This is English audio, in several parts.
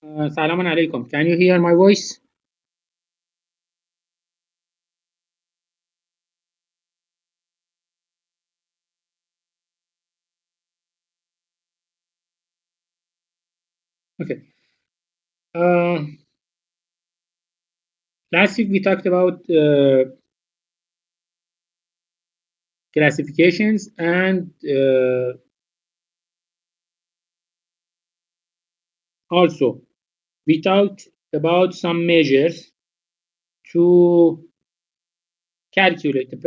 Salaam alaikum. Can you hear my voice? Okay. Uh, Last week we talked about classifications and also we talked about some measures to calculate the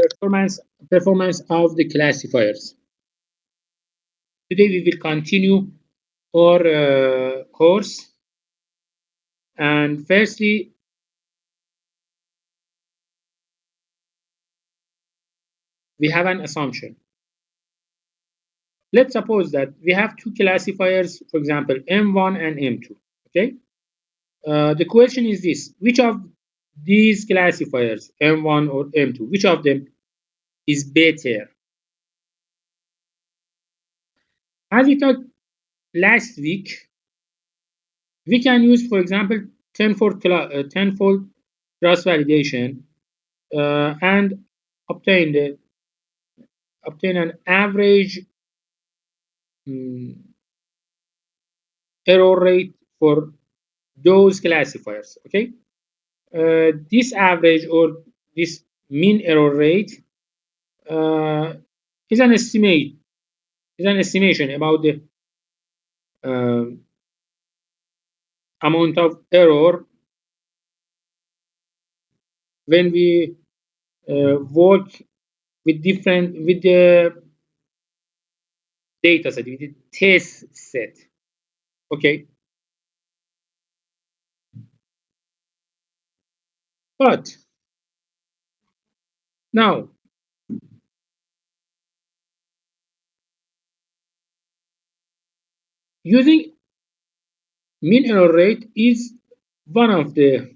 performance of the classifiers. Today we will continue our course, and firstly we have an assumption. Let's suppose that we have two classifiers, for example M1 and M2. Okay. The question is this: which of these classifiers, M1 or M2, which of them is better? As we talked last week, we can use, for example, tenfold cross validation and obtain an average error rate for those classifiers. Okay, this average or this mean error rate uh, is an estimation about the amount of error when we work with the data set, with the test set. Okay, but now using mean error rate is one of the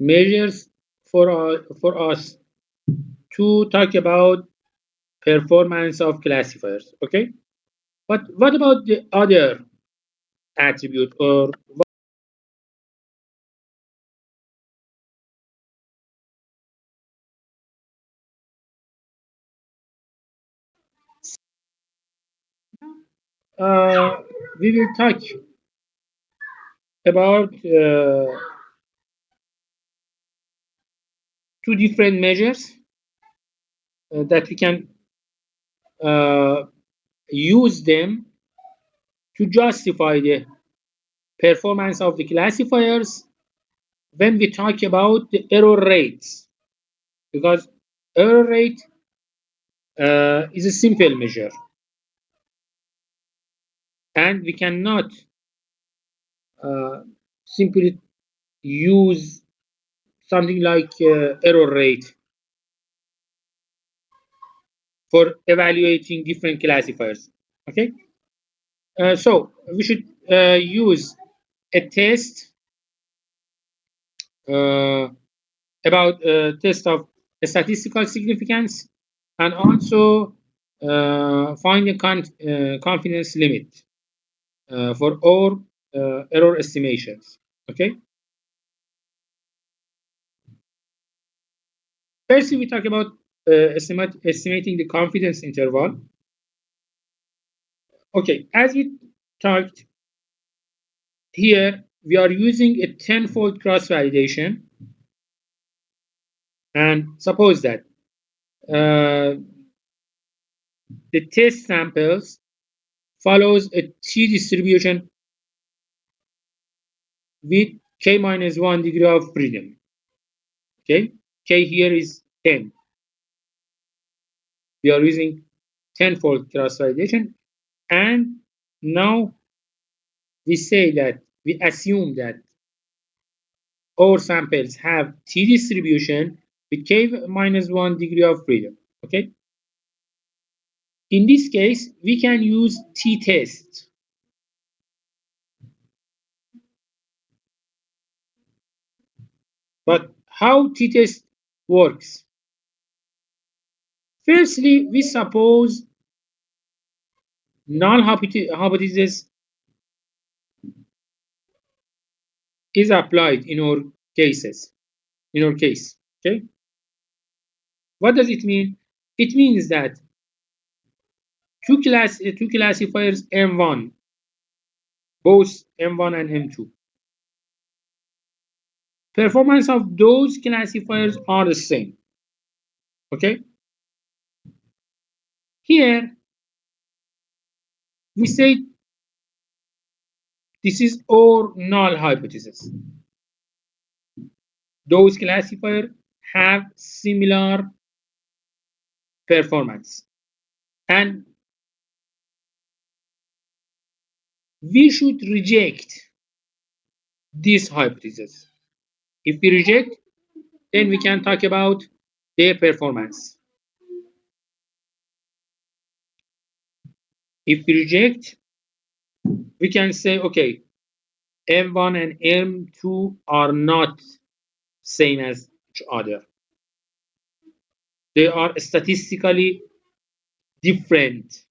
measures for us to talk about performance of classifiers. Okay, but what about the other attribute or we will talk about two different measures that we can uh, use them to justify the performance of the classifiers when we talk about the error rates, because error rate is a simple measure and we cannot simply use something like error rate for evaluating different classifiers. Okay, so we should use a test uh, about test of statistical significance and also find a confidence limit for all error estimations. Okay. First, we talk about estimating the confidence interval. Okay, as we talked here, we are using a tenfold cross validation, and suppose that uh, the test samples follows a t distribution with k minus 1 degree of freedom. Okay, k here is 10. We are using tenfold cross validation, and now we say that we assume that our samples have t distribution with k minus 1 degree of freedom. Okay, in this case we can use t-test. But how t-test works? Firstly, we suppose null hypothesis is applied in our cases, in our case. Okay. What does it mean? It means that two classifiers M1, both M1 and M2. Performance of those classifiers are the same. Okay. Here we say this is our null hypothesis. Those classifiers have similar performance, and we should reject this hypothesis. If we reject, then we can talk about their performance. If we reject, we can say, okay, M1 and M2 are not same as each other. They are statistically different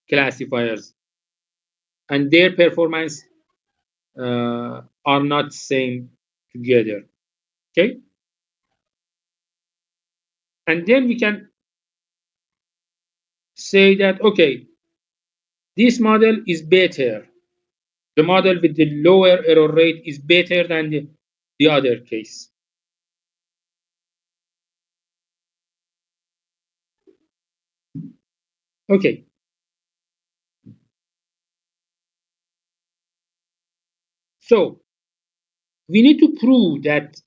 classifiers, and their performance are not same together. Okay, and then we can say that, okay, this model is better. The model with the lower error rate is better than the other case. Okay. So we need to prove that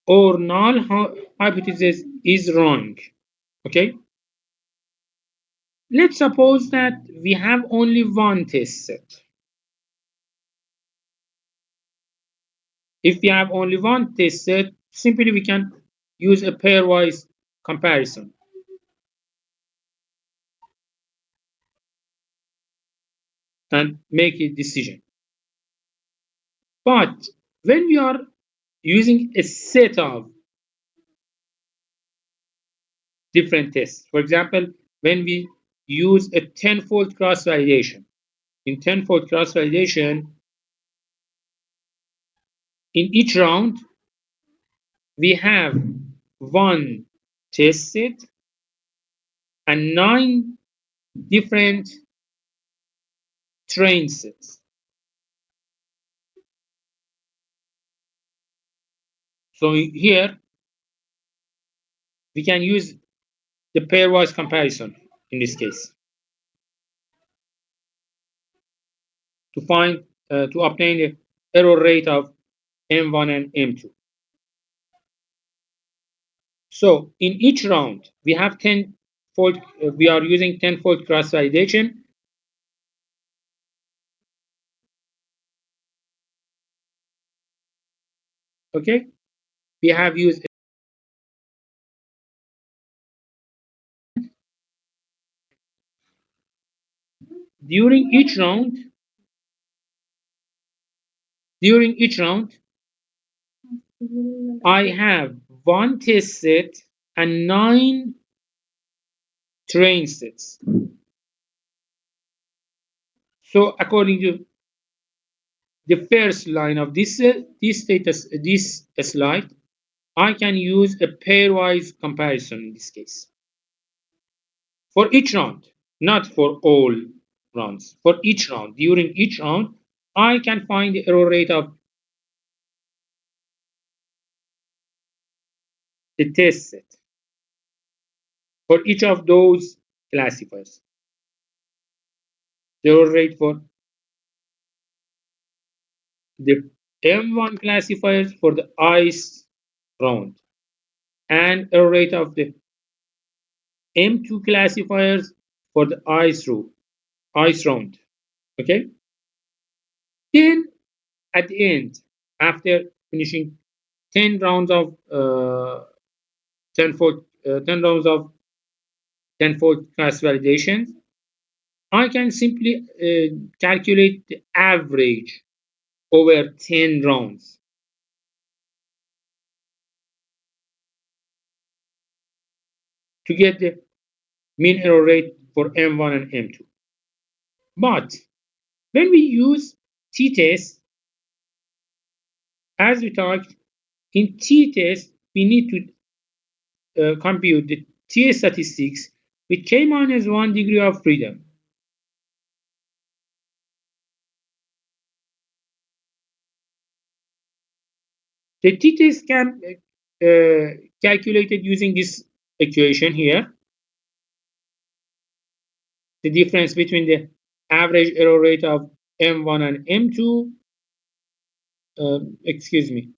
our null hypothesis is wrong. Okay. Let's suppose that we have only one test set. If we have only one test set, simply we can use a pairwise comparison and make a decision. But when we are using a set of different tests, for example, when we use a tenfold cross validation, in tenfold cross validation, in each round, we have one test set and 9 different train sets. So here we can use the pairwise comparison in this case to find to obtain the error rate of M1 and M2. So in each round we have 10-fold. We are using 10-fold cross validation. Okay, we have used during each round. During each round, I have one test set and 9 train sets. So according to the first line of this slide, I can use a pairwise comparison in this case. For each round, not for all rounds. For each round, during each round, I can find the error rate of the test set for each of those classifiers. The error rate for the M1 classifiers for the ice round, and error rate of the M2 classifiers for the ice round. Okay. Then at the end, after finishing 10 rounds of 10 rounds of tenfold class validation, I can simply calculate the average over 10 rounds to get the mean error rate for M1 and M2. But when we use t-test, as we talked, in t-test, we need to compute the t statistics with k minus 1 degree of freedom. The t-test can calculated using this equation here. The difference between the average error rate of M1 and M2, excuse me,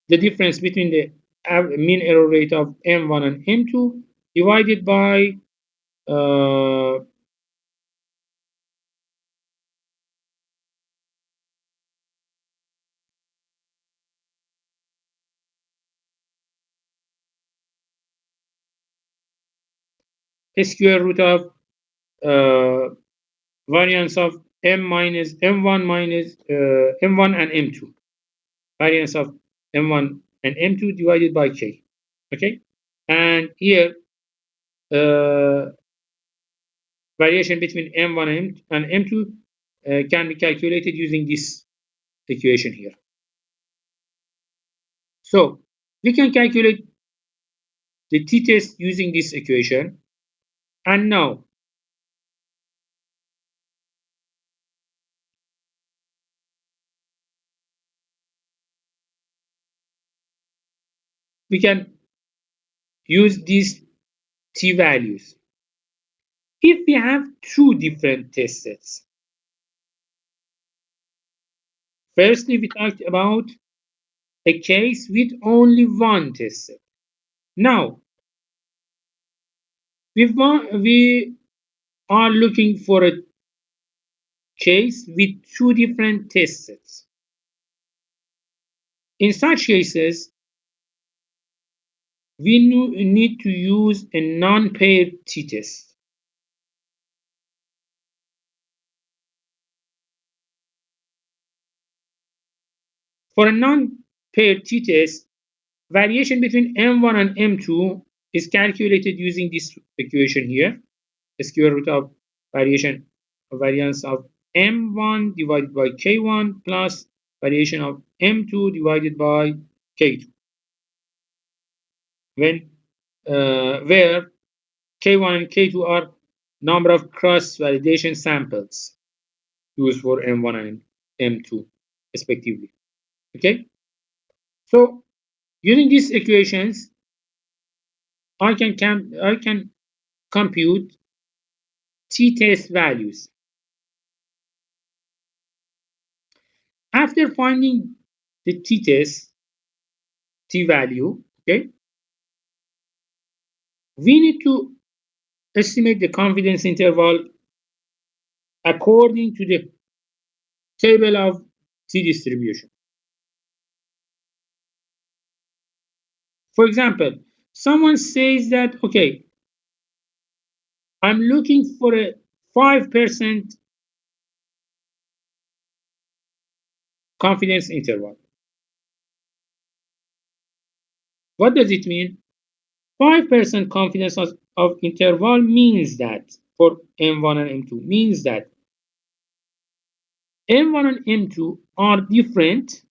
the difference between the mean error rate of M1 and M2 divided by square root of variance of M minus M1 minus M1 and M2, variance of M1 and M2 divided by K. Okay, and here variation between M1 and M2 can be calculated using this equation here. So we can calculate the t-test using this equation, and now we can use these t values. If we have two different test sets, firstly we talked about a case with only one test set. Now we are looking for a case with two different test sets. In such cases, we need to use a non-paired t-test. For a non-paired t-test, variation between M1 and M2 is calculated using this equation here, the square root of variance of M1 divided by K1 plus variation of M2 divided by K2. Where K1 and K2 are number of cross-validation samples used for M1 and M2 respectively. Okay, so using these equations, I can compute t-test values. After finding the t-test t-value, okay, we need to estimate the confidence interval according to the table of t-distribution. For example, someone says that, okay, I'm looking for a 5% confidence interval. What does it mean? 5% confidence of interval means that for M1 and M2 means that M1 and M2 are different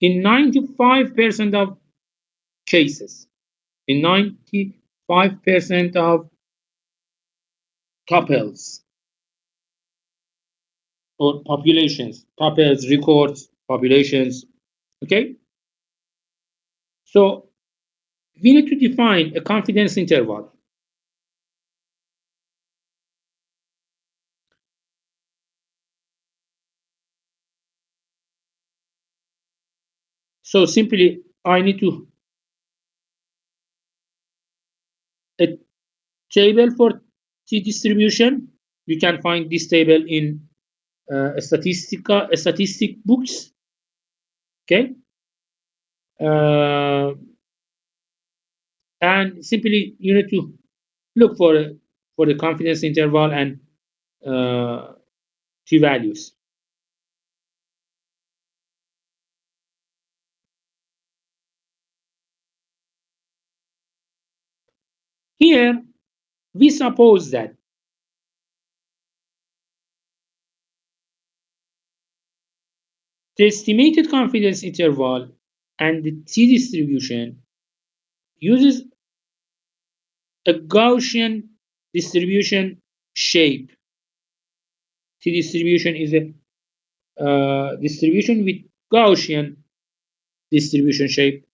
in 95% of cases, in 95% of tuples or populations, tuples, records, populations. Okay, so we need to define a confidence interval. So simply, I need to a table for t-distribution. You can find this table in statistic books. Okay, and simply you need to look for the confidence interval and t values. Here we suppose that The estimated confidence interval and the t-distribution uses a Gaussian distribution shape. T-distribution is a distribution with Gaussian distribution shape,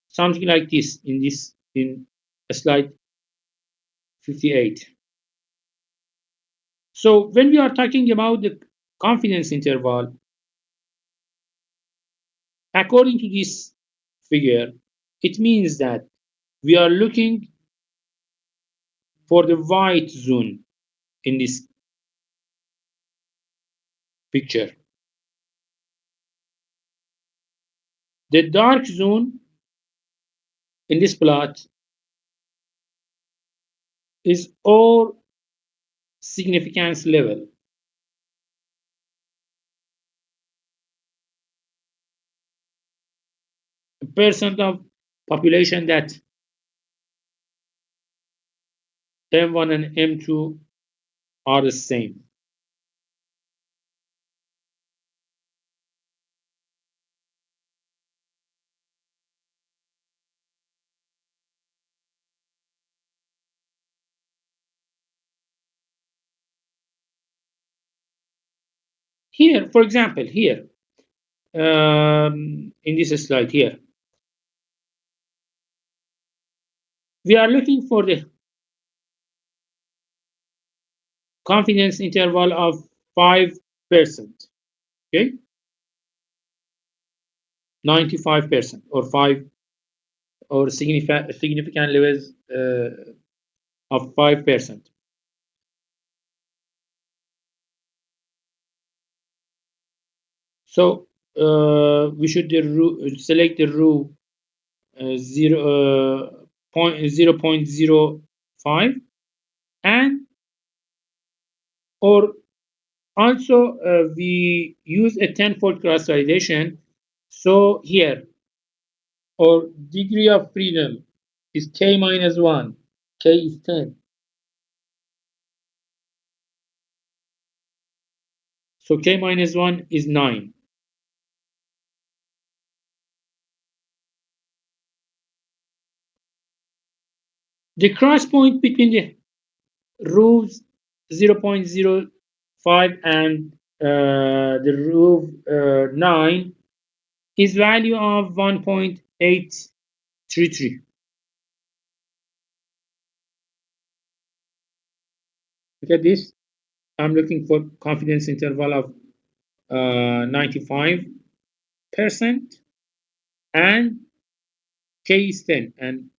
something like this in slide 58. So when we are talking about the confidence interval, according to this figure, it means that we are looking for the white zone in this picture. The dark zone in this plot is all significance level. A percent of population that M1 and M2 are the same. Here, for example, here, in this slide here, we are looking for the confidence interval of 5%, okay? 95% or 5 or significant levels of 5%. So we should select the row 0.05 and or also we use a tenfold cross validation. So here our degree of freedom is k minus 1, k is 10. So k minus 1 is 9. The cross point between the rows 0.05 and the row 9 is value of 1.833. Look at this. I'm looking for confidence interval of 95% and k is 10, and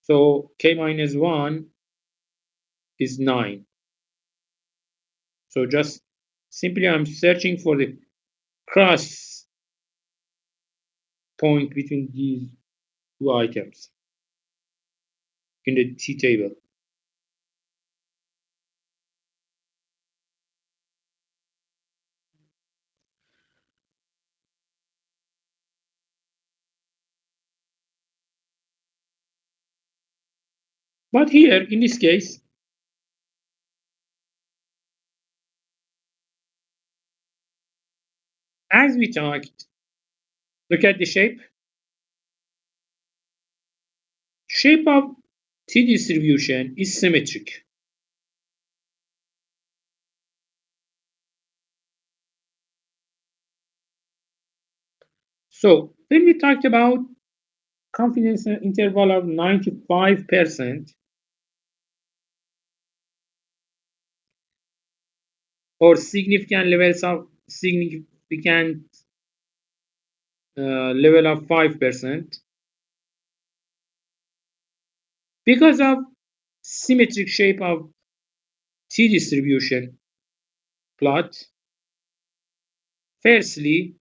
so k minus 1 is 9. So just simply I'm searching for the cross point between these two items in the T table. But here, in this case, as we talked, look at the shape. Shape of T distribution is symmetric. So when we talked about confidence interval of 95% or significant levels of significant level of 5%, because of symmetric shape of T distribution plot, firstly,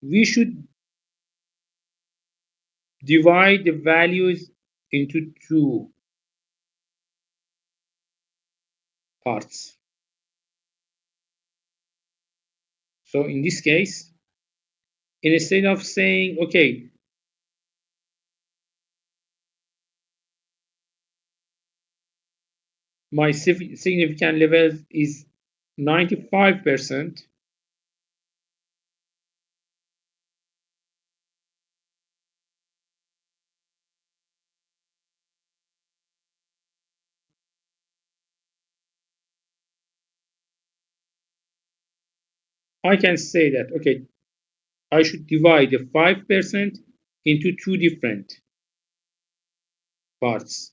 we should divide the values into two parts. So in this case, instead of saying, okay, my significant level is 95%. I can say that, okay, I should divide the 5% into two different parts,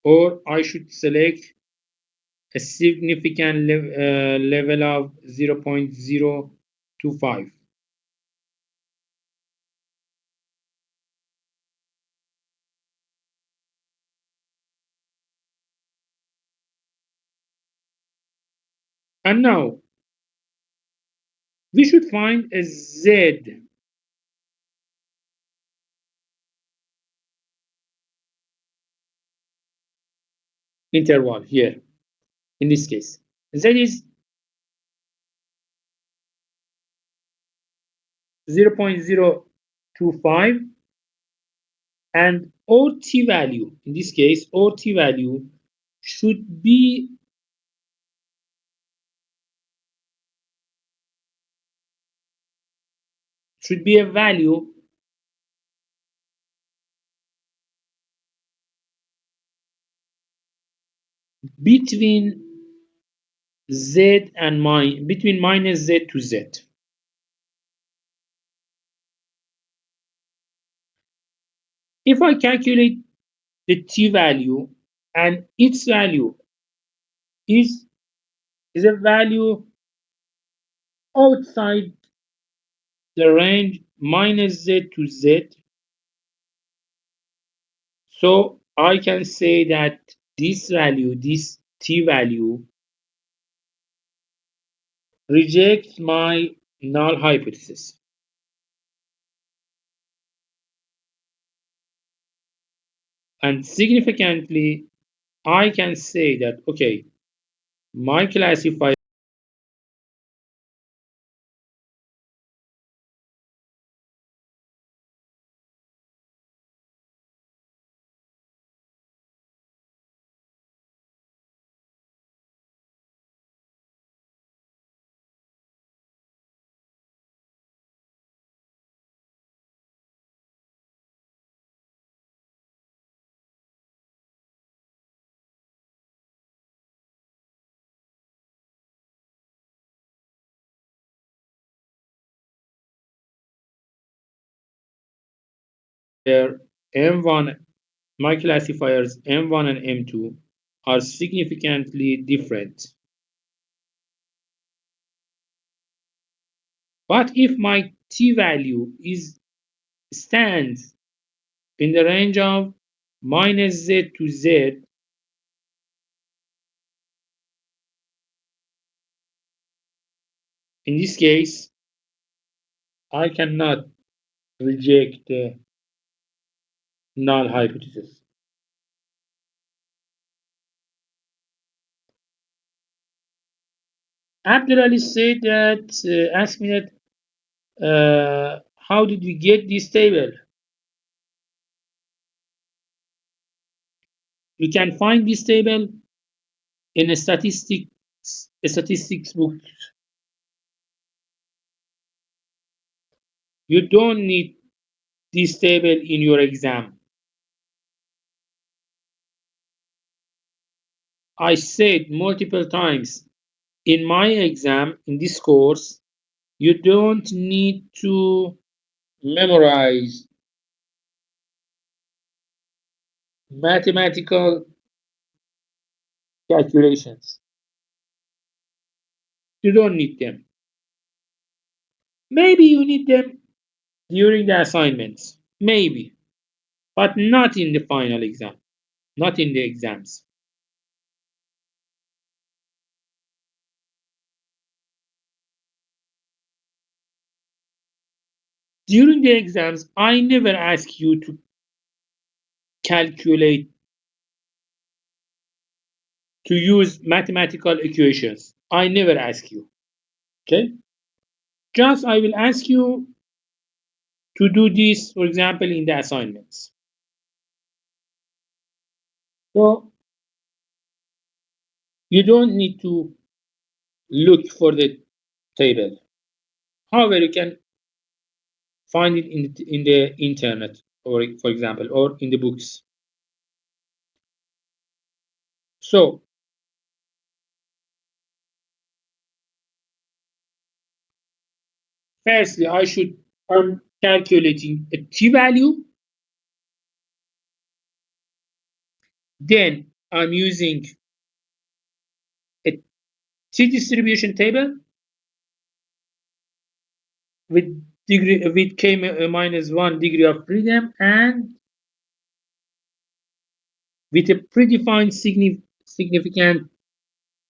or I should select a significant level of 0.025. And now we should find a Z interval here in this case. Z is 0.025, and our t value, in this case, our t value should be a value between z and between minus z to z. If I calculate the t value and its value is a value outside the range minus z to z, so I can say that this value, this t value, rejects my null hypothesis. And significantly, I can say that, okay, my classifier M1, my classifiers M1 and M2 are significantly different. But if my t value stands in the range of minus z to z, in this case, I cannot reject the null hypothesis. Abdul said that, asked me that, how did we get this table? We can find this table in a statistics book. You don't need this table in your exam. I said multiple times in my exam, in this course, you don't need to memorize mathematical calculations. You don't need them. Maybe you need them during the assignments. Maybe. But not in the final exam. Not in the exams. During the exams, I never ask you to calculate, to use mathematical equations. I never ask you. Okay? Just I will ask you to do this, for example, in the assignments. So you don't need to look for the table. However, you can find it in the internet, or for example, or in the books. So firstly, I'm calculating a t-value. Then I'm using a t-distribution table with k minus 1 degree of freedom and with a predefined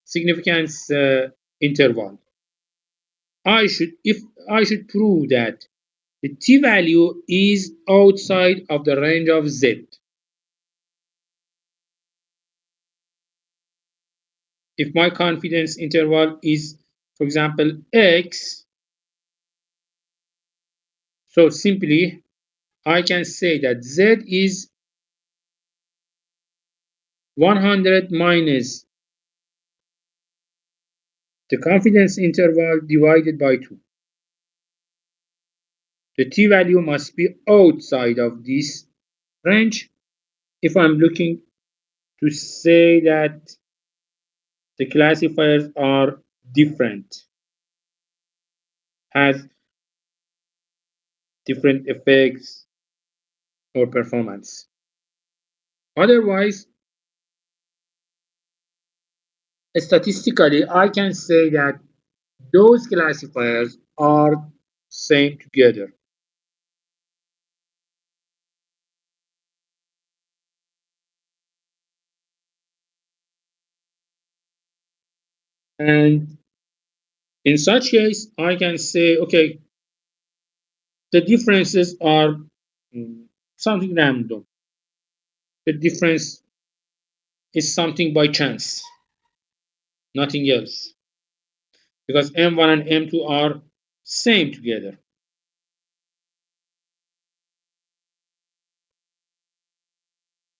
significance interval. If I should prove that the t-value is outside of the range of z. If my confidence interval is, for example, x, so simply I can say that z is 100 minus the confidence interval divided by 2. The t-value must be outside of this range if I'm looking to say that the classifiers are different, has different effects or performance. Otherwise, statistically, I can say that those classifiers are same together. And in such case, I can say, okay, the differences are something random. The difference is something by chance, nothing else. Because M1 and M2 are same together.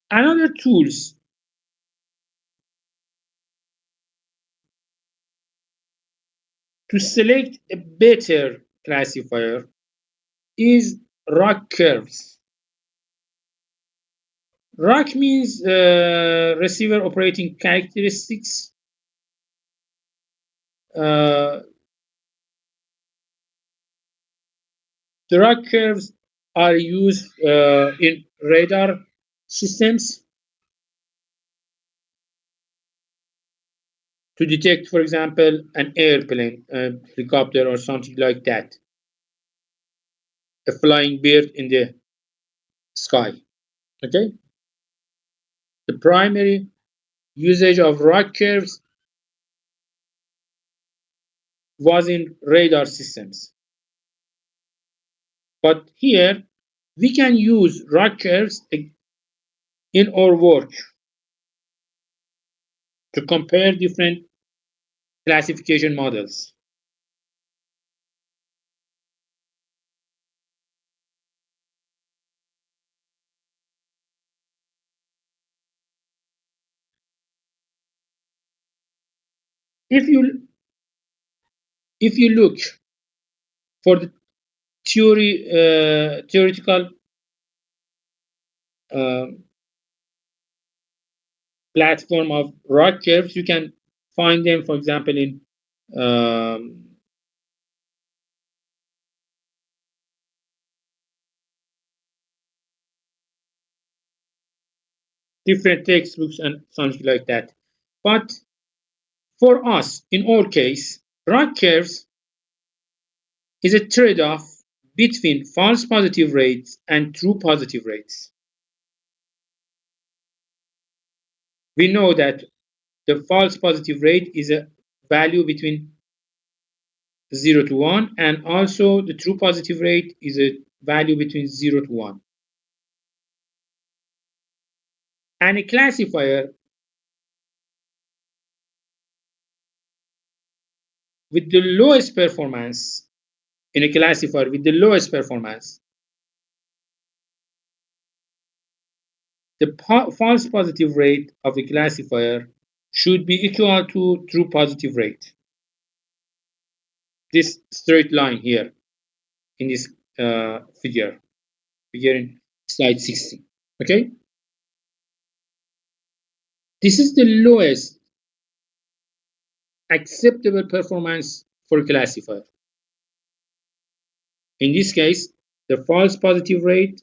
Another tools to select a better classifier is ROC curves. ROC means receiver operating characteristics. Uh, the ROC curves are used in radar systems to detect, for example, an airplane, a helicopter, or something like that, a flying bird in the sky. Okay. The primary usage of ROC curves was in radar systems. But here, we can use ROC curves in our work to compare different classification models. If you if you look for the theoretical uh, platform of ROC curves, you can find them, for example, in different textbooks and something like that. But for us, in our case, ROC curves is a trade-off between false positive rates and true positive rates. We know that the false positive rate is a value between 0 to 1, and also the true positive rate is a value between 0 to 1. And a classifier with the lowest performance, in a classifier with the lowest performance, the false positive rate of a classifier should be equal to true positive rate. this straight line here in this figure in slide 16. Okay, this is the lowest acceptable performance for a classifier. In this case, the false positive rate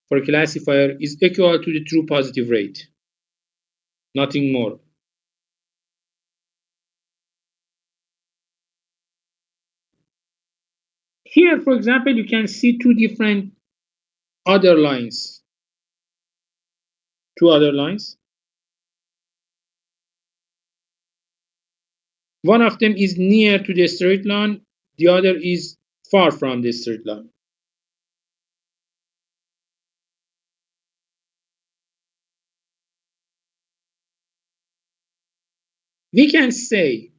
for a classifier is equal to the true positive rate, nothing more. Here, for example, you can see two other lines. Two other lines. One of them is near to the straight line, the other is far from the straight line. We can say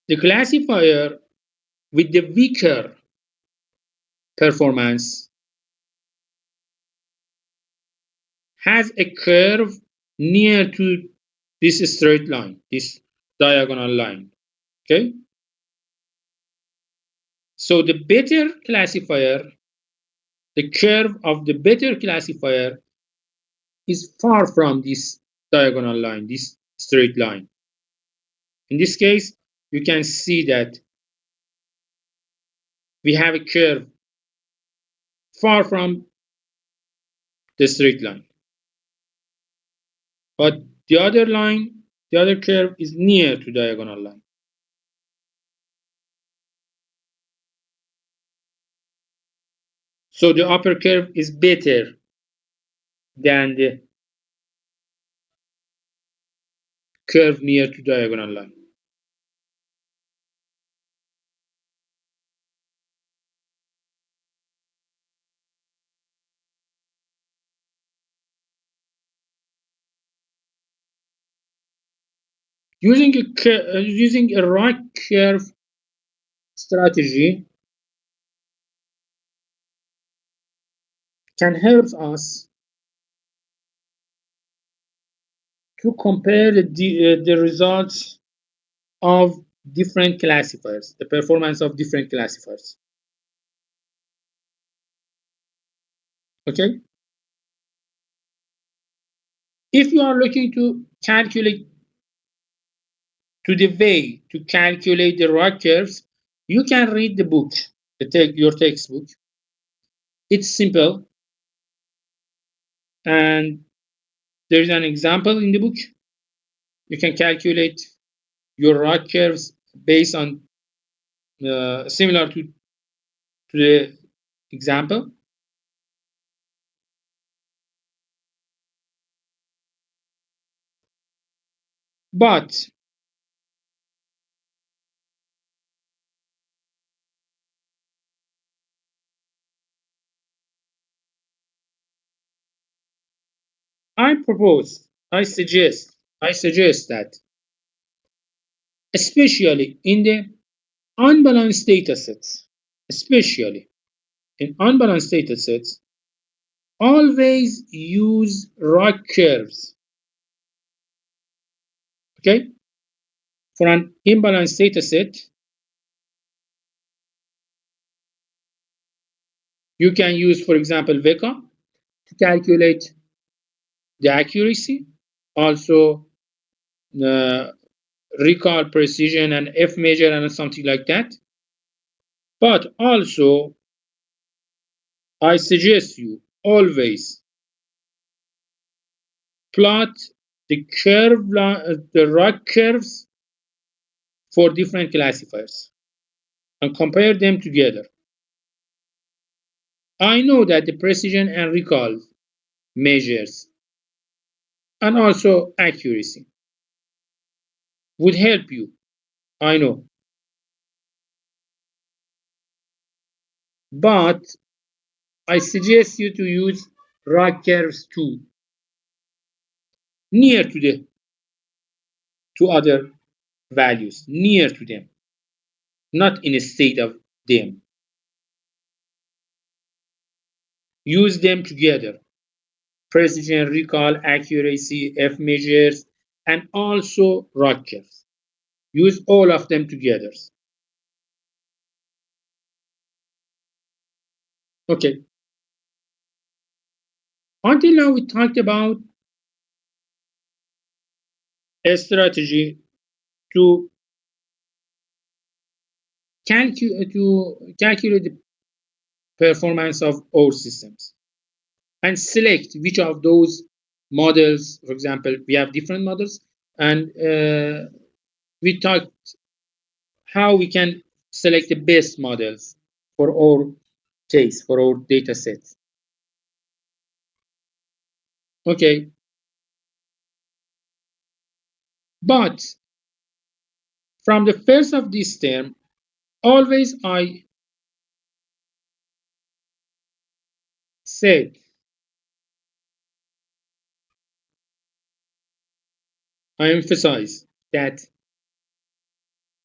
the classifier with the weaker performance has a curve near to this straight line, this diagonal line. Okay? So the better classifier, the curve of the better classifier is far from this diagonal line, this straight line. In this case, you can see that we have a curve far from the straight line. But the other line, the other curve is near to diagonal line. So the upper curve is better than the curve near to diagonal line. Using a right curve strategy can help us to compare the results of different classifiers, the performance of different classifiers. Okay? If you are looking to calculate the way to calculate the ROC curves, you can read the book, your textbook. It's simple, and there's an example in the book. You can calculate your ROC curves based on similar to the example. But I suggest that, especially in the unbalanced data sets, always use ROC curves. Okay? For an imbalanced data set, you can use, for example, VECA to calculate the accuracy, also recall precision and F measure and something like that. But also, I suggest you always plot the ROC curves for different classifiers and compare them together. I know that the precision and recall measures and also accuracy would help you, I know. But I suggest you to use ROC curves too, near to other values, near to them, not instead of them. Use them together. Precision, recall, accuracy, F measures, and also Rutgers. Use all of them together. Okay. Until now, we talked about a strategy to calculate the performance of our systems and select which of those models. For example, we have different models, and we talked how we can select the best models for our case, for our data sets. Okay, but from the first of this term, always I said, I emphasize that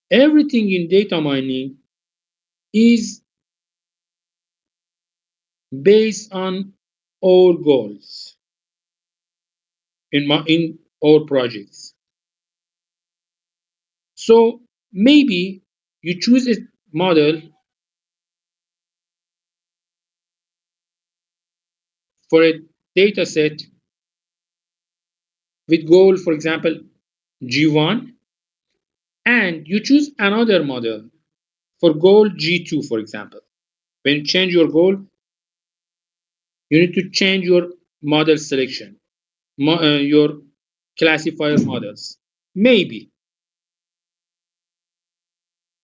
everything in data mining is based on our goals in our projects. So maybe you choose a model for a data set with goal, for example, G1, and you choose another model for goal G2, for example. When you change your goal, you need to change your model selection, your classifier models. Maybe.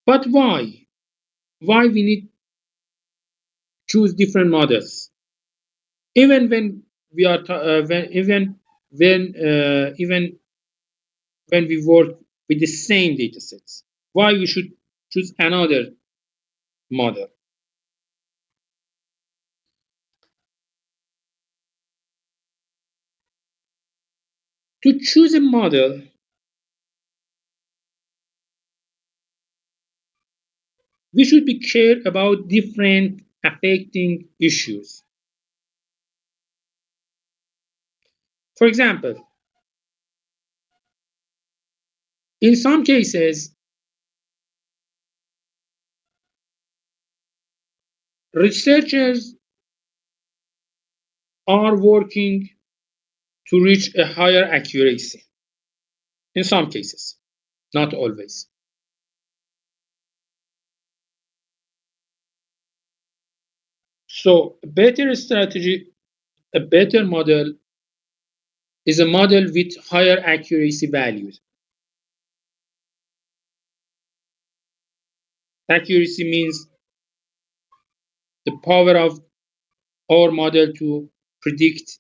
But why? Why we need choose different models? Even when we are even when we work with the same data sets, why we should choose another model? To choose a model, we should be care about different affecting issues. For example, in some cases, researchers are working to reach a higher accuracy. In some cases, not always. So, a better strategy, a better model is a model with higher accuracy values. Accuracy means the power of our model to predict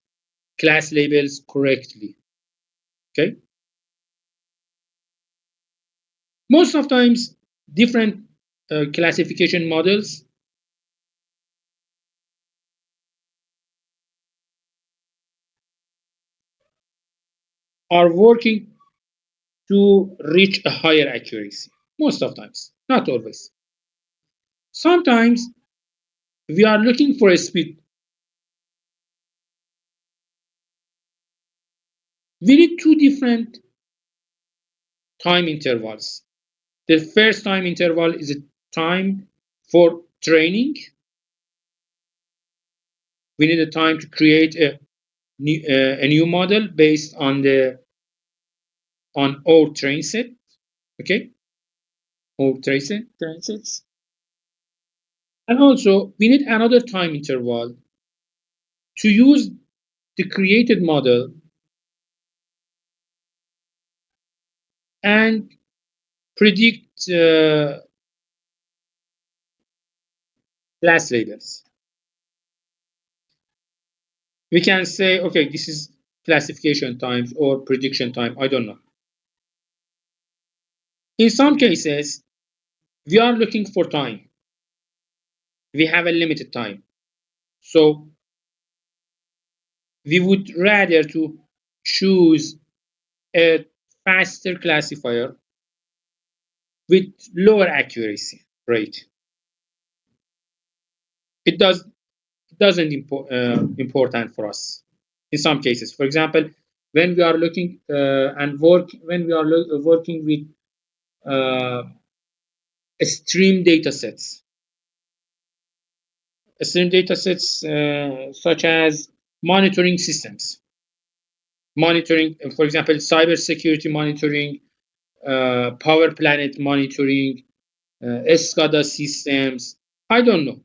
class labels correctly. Okay? Most of times, different classification models are working to reach a higher accuracy. Most of times, not always. Sometimes we are looking for a speed. We need two different time intervals. The first time interval is a time for training. We need a time to create a new model based on our train set. Okay, our train sets. And also, we need another time interval to use the created model and predict class labels. We can say, okay, this is classification times or prediction time. I don't know. In some cases, we are looking for time. We have a limited time. So we would rather to choose a faster classifier with lower accuracy rate. It doesn't important for us in some cases. For example, when we are looking when we are working with stream data sets. Stream data sets such as monitoring systems, monitoring, for example, cybersecurity monitoring, power planet monitoring, SCADA systems. I don't know.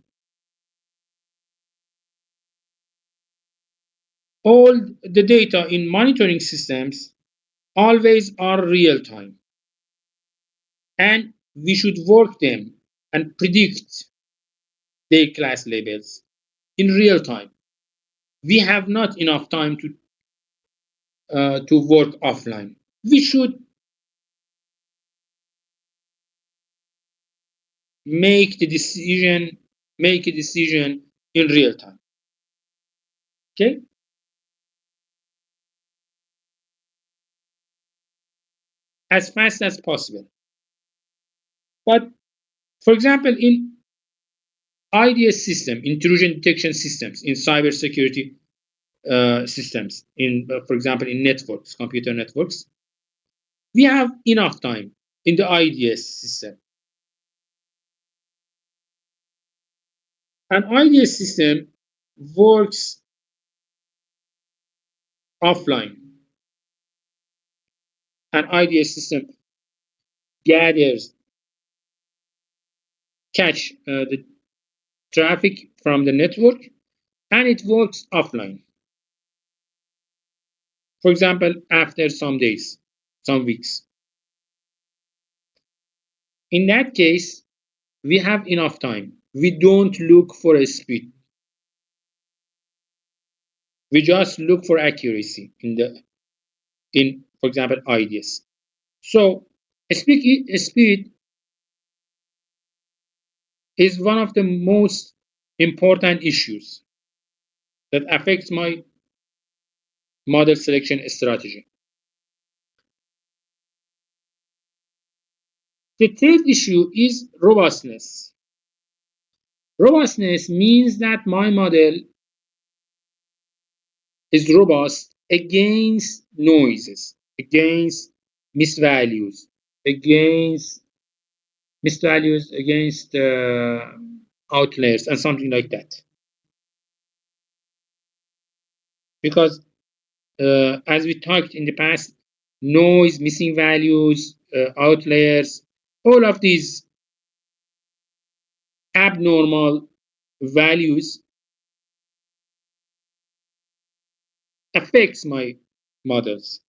All the data in monitoring systems always are real time, and we should work them and predict their class labels in real time. We have not enough time to work offline. We should make the decision, make a decision in real time. Okay, as fast as possible. But for example, in IDS system, intrusion detection systems, in cybersecurity systems, in for example, in networks, computer networks, we have enough time in the IDS system. An IDS system works offline. An IDS system gathers, catch the traffic from the network, and it works offline. For example, after some days, some weeks. In that case, we have enough time. We don't look for a speed. We just look for accuracy in for example IDS. So speed is one of the most important issues that affects my model selection strategy. The third issue is robustness. Robustness means that my model is robust against noises, against misvalues, against against outliers, and something like that. Because as we talked in the past, noise, missing values, outliers, all of these abnormal values affects my models.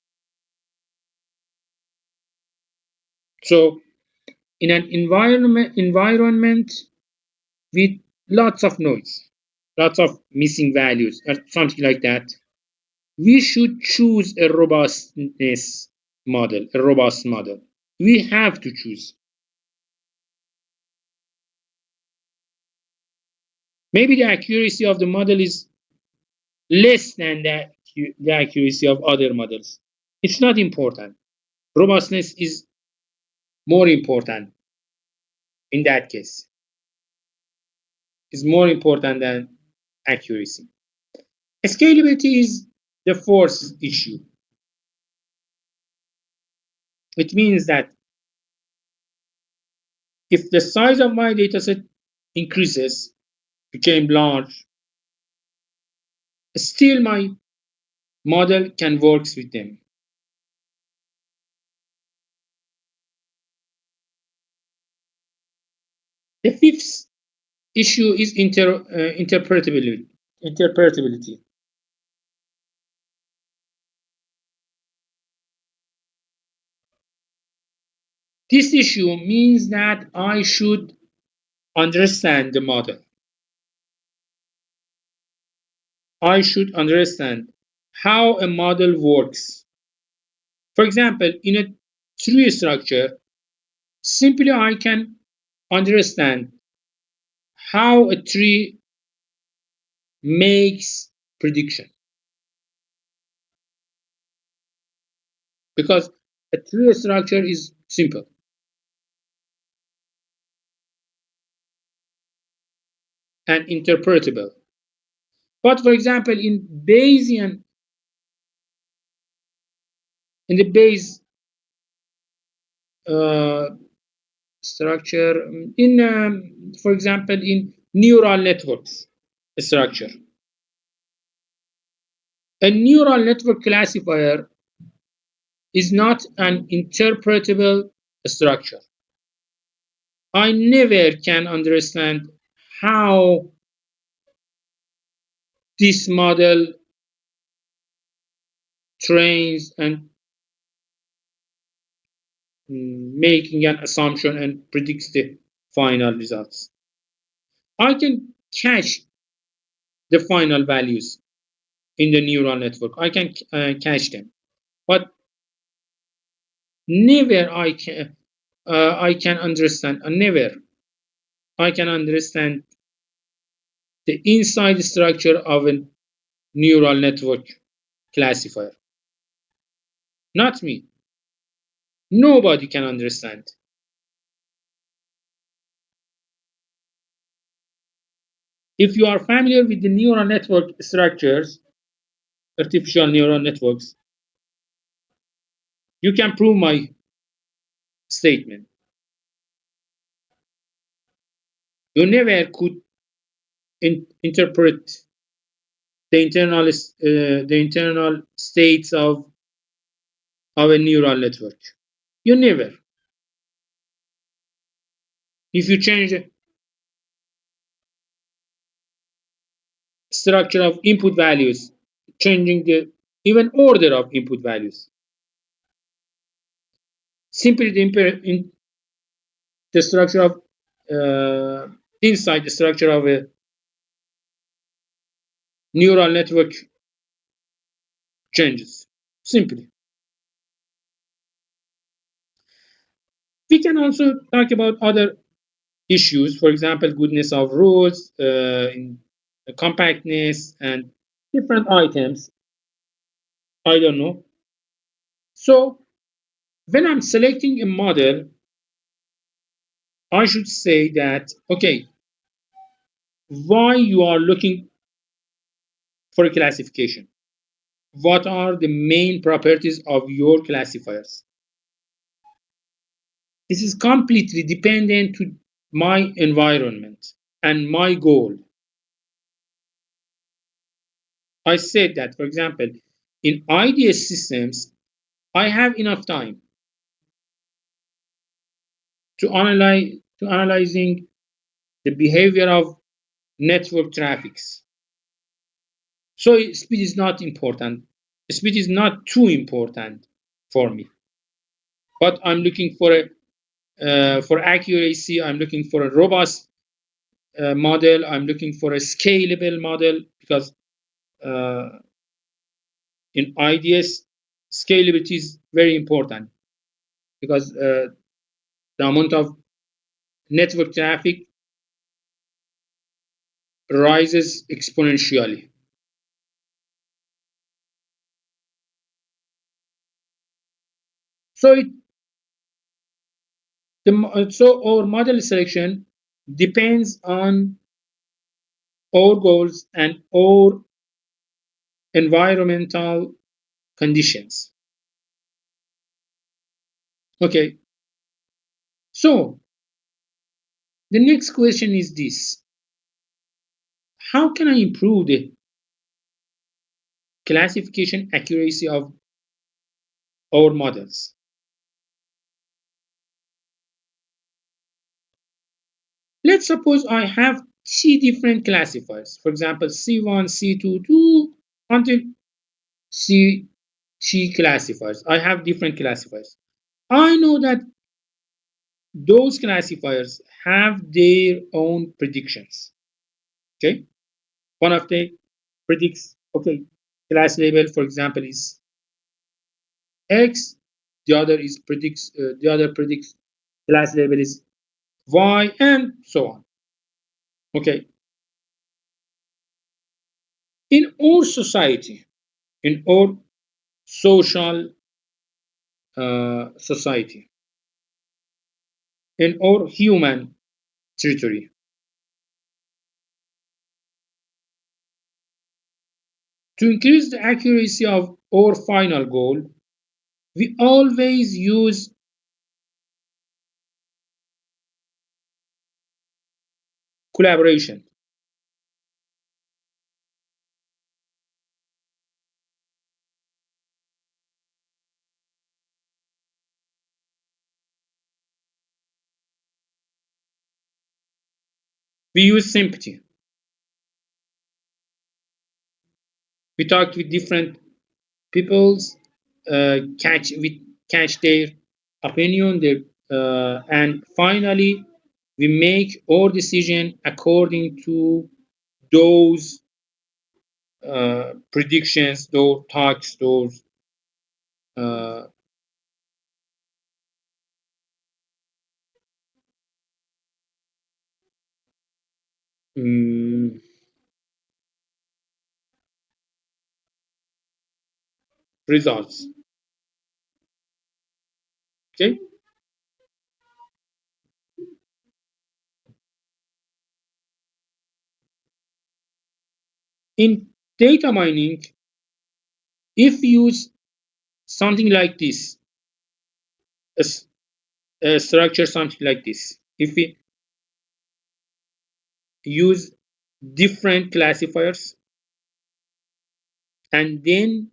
So in an environment with lots of noise, lots of missing values, or something like that, we should choose a robustness model, a robust model. We have to choose. Maybe the accuracy of the model is less than the accuracy of other models. It's not important. Robustness is more important in that case. It's more important than accuracy. Scalability is the fourth issue. It means that if the size of my dataset increases, became large, still my model can work with them. The fifth issue is interpretability. Interpretability. This issue means that I should understand the model. I should understand how a model works. For example, in a tree structure, simply I can understand how a tree makes prediction. Because a tree structure is simple. And interpretable. But for example, in Bayesian in the base structure in, for example, in neural networks structure. A neural network classifier is not an interpretable structure. I never can understand how this model trains and making an assumption and predicts the final results. I can cache the final values in the neural network. I can cache them, but never I can understand, never I can understand the inside structure of a neural network classifier. Not me. Nobody can understand. If you are familiar with the neural network structures, artificial neural networks, you can prove my statement. You never could interpret the internal states of a neural network. You never. If you change the structure of input values, changing the even order of input values, simply the structure of inside the structure of a neural network changes. Simply. We can also talk about other issues, for example, goodness of rules, in compactness, and different items. I don't know. So when I'm selecting a model, I should say that, okay, why you are looking for a classification? What are the main properties of your classifiers? This is completely dependent to my environment and my goal. I said that, for example, in IDS systems, I have enough time to analyzing the behavior of network traffics. So speed is not important. Speed is not too important for me. But I'm looking for accuracy. I'm looking for a robust model. I'm looking for a scalable model because uh, in IDS, scalability is very important because the amount of network traffic rises exponentially. So so our model selection depends on our goals and our environmental conditions. Okay, so the next question is this: how can I improve the classification accuracy of our models? Let's suppose I have three different classifiers, for example, C1, C2, 2 until C classifiers. I have different classifiers. I know that those classifiers have their own predictions. Okay, one of the predicts, okay, class label, for example, is X. The other predicts class label is Y, and so on. Okay, in our society, in our social society, in our human territory, to increase the accuracy of our final goal, We always use collaboration. We use sympathy. We talk with different peoples, catch their opinion, and finally we make our decision according to those predictions, those talks, those uh, mm, results. Okay. In data mining, if you use something like this, a structure something like this, if we use different classifiers and then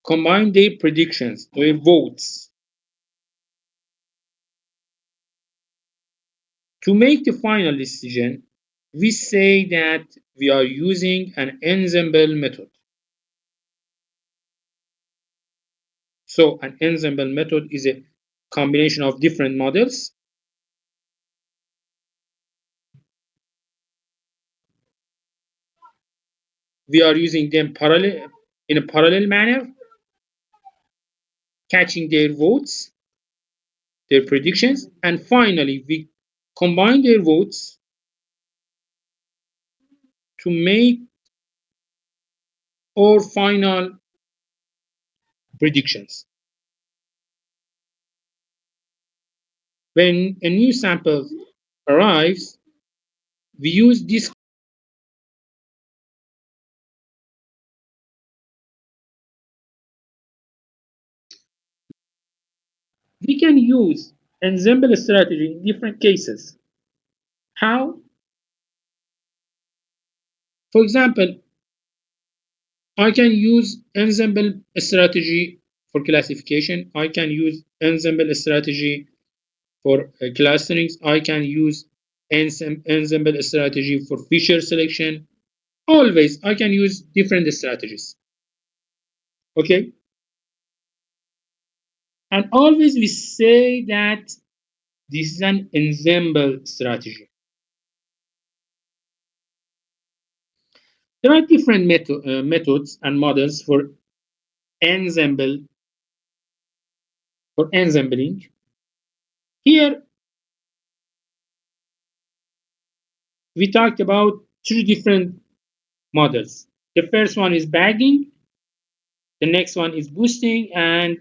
combine their predictions, their votes, to make the final decision, we say that we are using an ensemble method. So an ensemble method is a combination of different models. We are using them parallel in a parallel manner, catching their votes, their predictions, and finally we combine their votes to make our final predictions. When a new sample arrives, we use this. We can use ensemble strategy in different cases. How? For example, I can use ensemble strategy for classification. I can use ensemble strategy for clusterings. I can use ensemble strategy for feature selection. Always, I can use different strategies. Okay? And always we say that this is an ensemble strategy. There are different methods and models ensemble for ensembling. Here we talked about three different models. The first one is bagging, the next one is boosting, and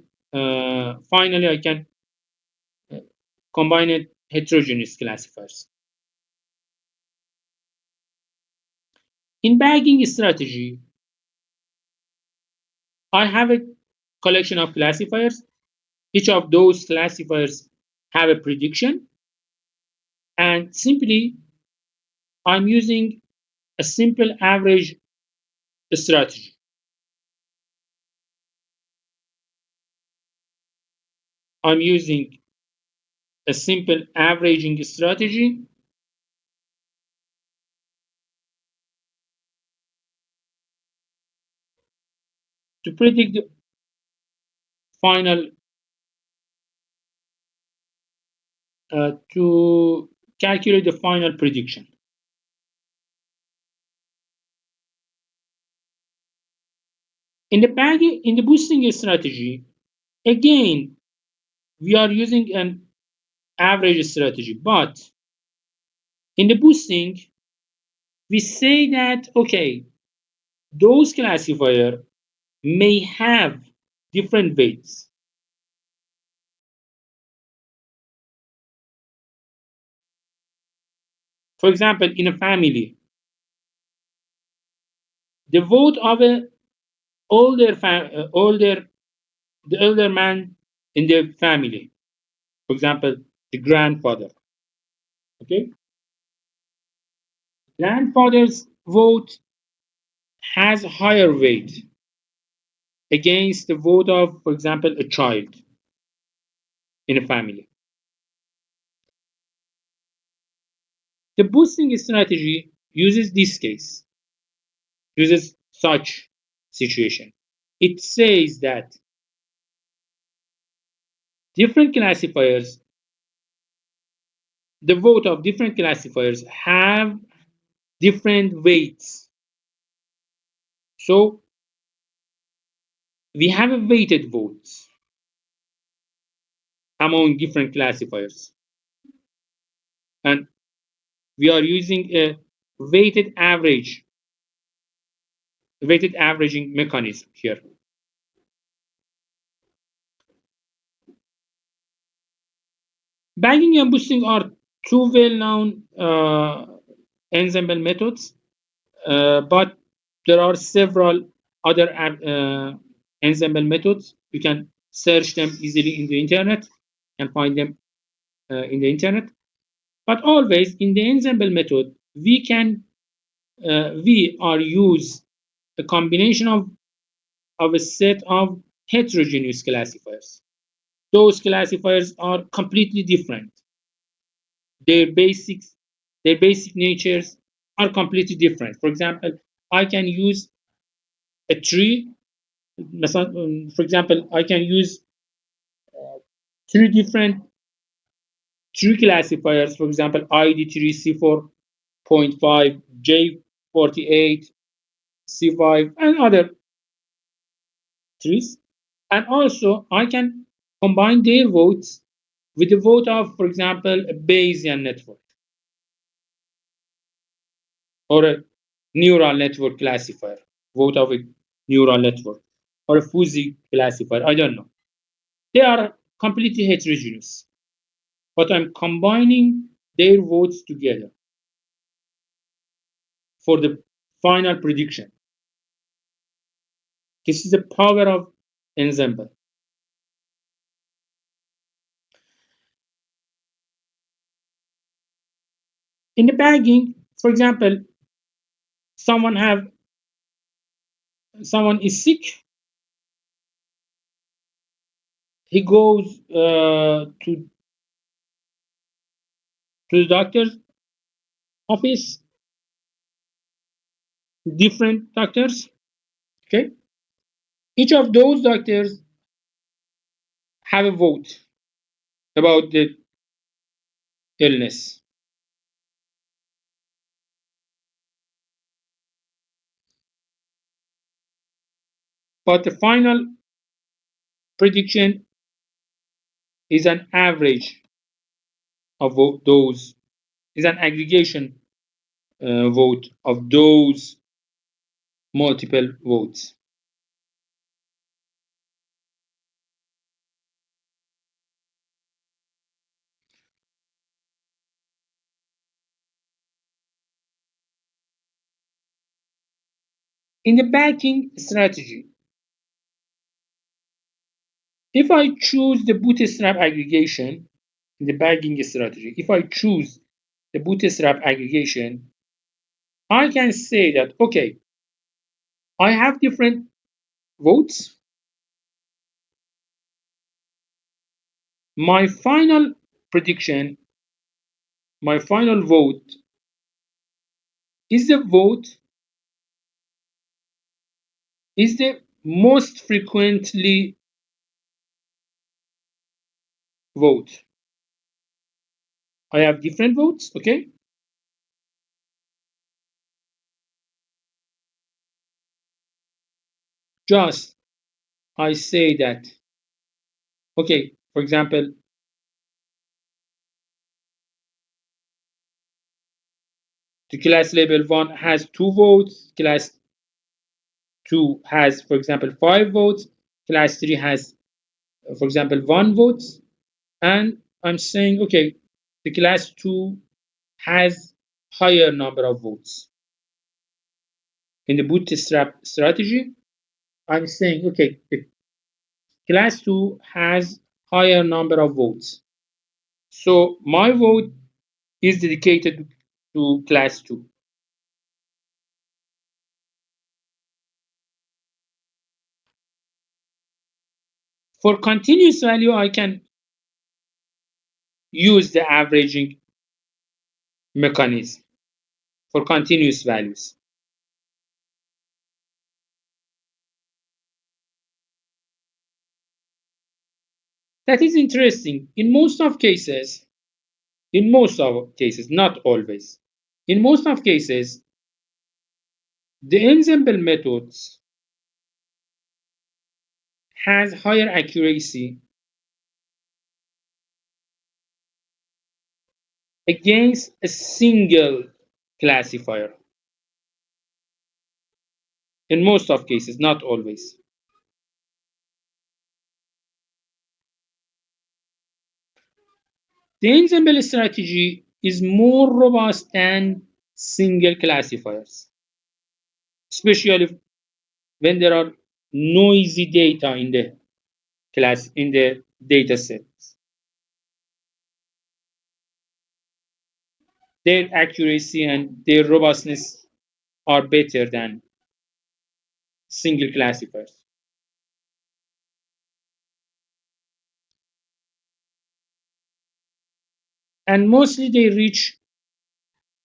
finally I can uh, combine it heterogeneous classifiers. In bagging strategy, I have a collection of classifiers. Each of those classifiers have a prediction, and simply I'm using a simple average strategy. I'm using a simple averaging strategy to predict the final, to calculate the final prediction. In the boosting strategy, again, we are using an average strategy, but in the boosting, we say that, okay, those classifier may have different weights. For example, in a family, the vote of a older the elder man in the family, for example, the grandfather. Okay, grandfather's vote has higher weight against the vote of, for example, a child in a family. The boosting strategy uses this case, uses such situation. It says that different classifiers, the vote of different classifiers have different weights. So we have a weighted votes among different classifiers. And we are using a weighted averaging mechanism here. Bagging and boosting are two well-known ensemble methods, but there are several other ensemble methods. You can search them easily in the internet and find them in the internet. But always in the ensemble method, we are use a combination of a set of heterogeneous classifiers. Those classifiers are completely different. Their basics, their basic natures are completely different. For example, I can use a tree. For example, I can use three different tree classifiers. For example, ID3, C4.5, J48, C5, and other trees. And also, I can combine their votes with the vote of, for example, a Bayesian network or a neural network classifier, vote of a neural network or a fuzzy classifier. I don't know. They are completely heterogeneous, but I'm combining their votes together for the final prediction. This is the power of ensemble. In the bagging, for example, someone is sick. He goes to the doctor's office, different doctors. Okay, each of those doctors have a vote about the illness. But the final prediction is an average of those, is an aggregation vote of those multiple votes. In the banking strategy, if I choose the bootstrap aggregation in the banking strategy, if I choose the bootstrap aggregation, I can say that, okay, I have different votes. My final prediction, my final vote is the most frequently vote. I have different votes, okay? Just I say that, okay, for example, the class label 1 has 2 votes, class 2 has, for example, 5 votes, class 3 has, for example, 1 vote, and I'm saying, okay, the class 2 has higher number of votes. In the bootstrap strategy, I'm saying, okay, class 2 has higher number of votes. So my vote is dedicated to class 2. For continuous value, I can use the averaging mechanism for continuous values. That is interesting. In most of cases, not always. In most of cases, the ensemble methods has higher accuracy against a single classifier. In most of cases, not always. The ensemble strategy is more robust than single classifiers, especially when there are noisy data in the data sets. Their accuracy and their robustness are better than single classifiers. And mostly they reach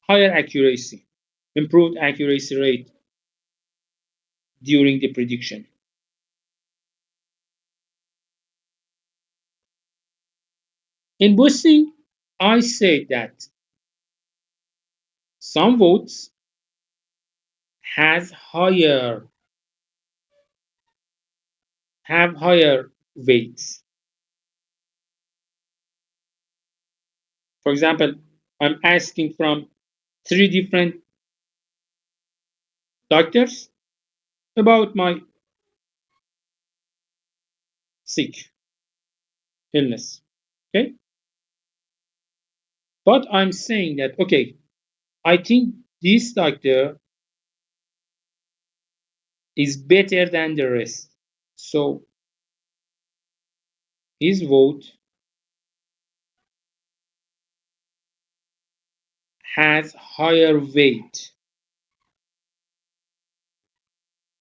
higher accuracy, improved accuracy rate during the prediction. In boosting, I say that some votes has higher weights. For example, I'm asking from 3 different doctors about my sick illness. Okay? But I'm saying that, okay, I think this doctor is better than the rest. So his vote has higher weight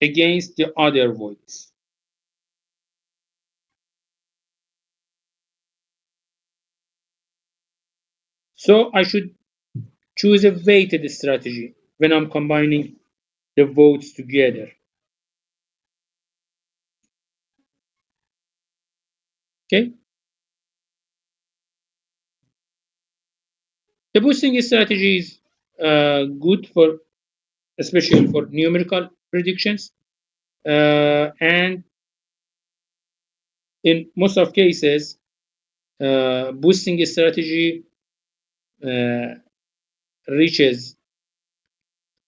against the other votes. So I should choose a weighted strategy when I'm combining the votes together. Okay? The boosting strategy is good for, especially for numerical predictions, and in most of cases, boosting strategy uh, reaches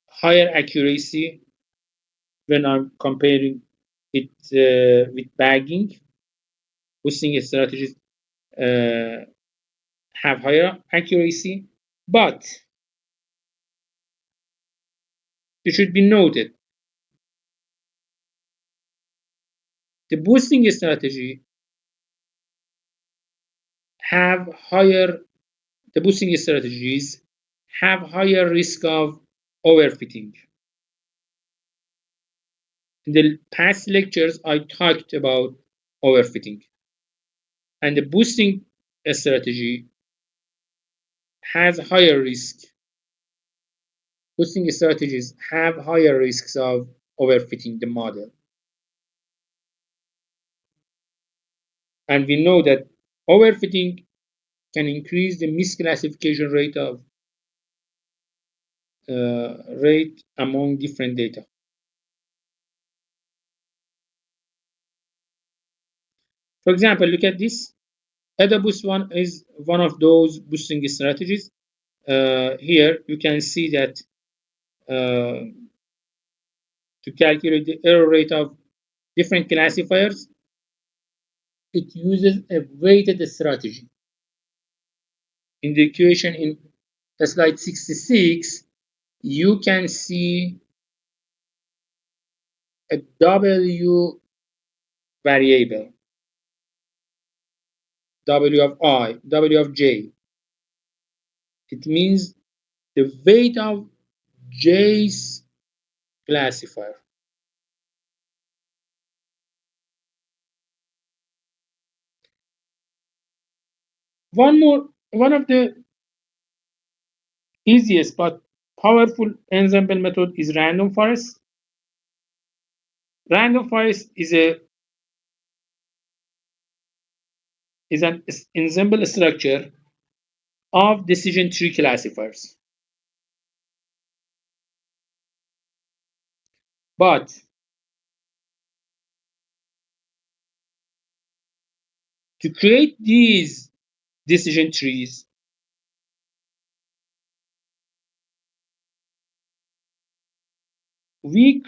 higher accuracy when I'm comparing it with bagging. Boosting strategies uh, have higher accuracy, but it should be noted the boosting strategy have higher the boosting strategies have higher risk of overfitting. In the past lectures, I talked about overfitting, and the boosting strategy has higher risk. Boosting strategies have higher risks of overfitting the model. And we know that overfitting can increase the misclassification rate among different data. For example, look at this. AdaBoost one is one of those boosting strategies. Here you can see that uh, to calculate the error rate of different classifiers, it uses a weighted strategy. In the equation in slide 66, you can see a W variable. W of I, W of J. It means the weight of J's classifier. One of the easiest but powerful ensemble method is random forest. Random forest is an ensemble structure of decision tree classifiers. But to create these decision trees, we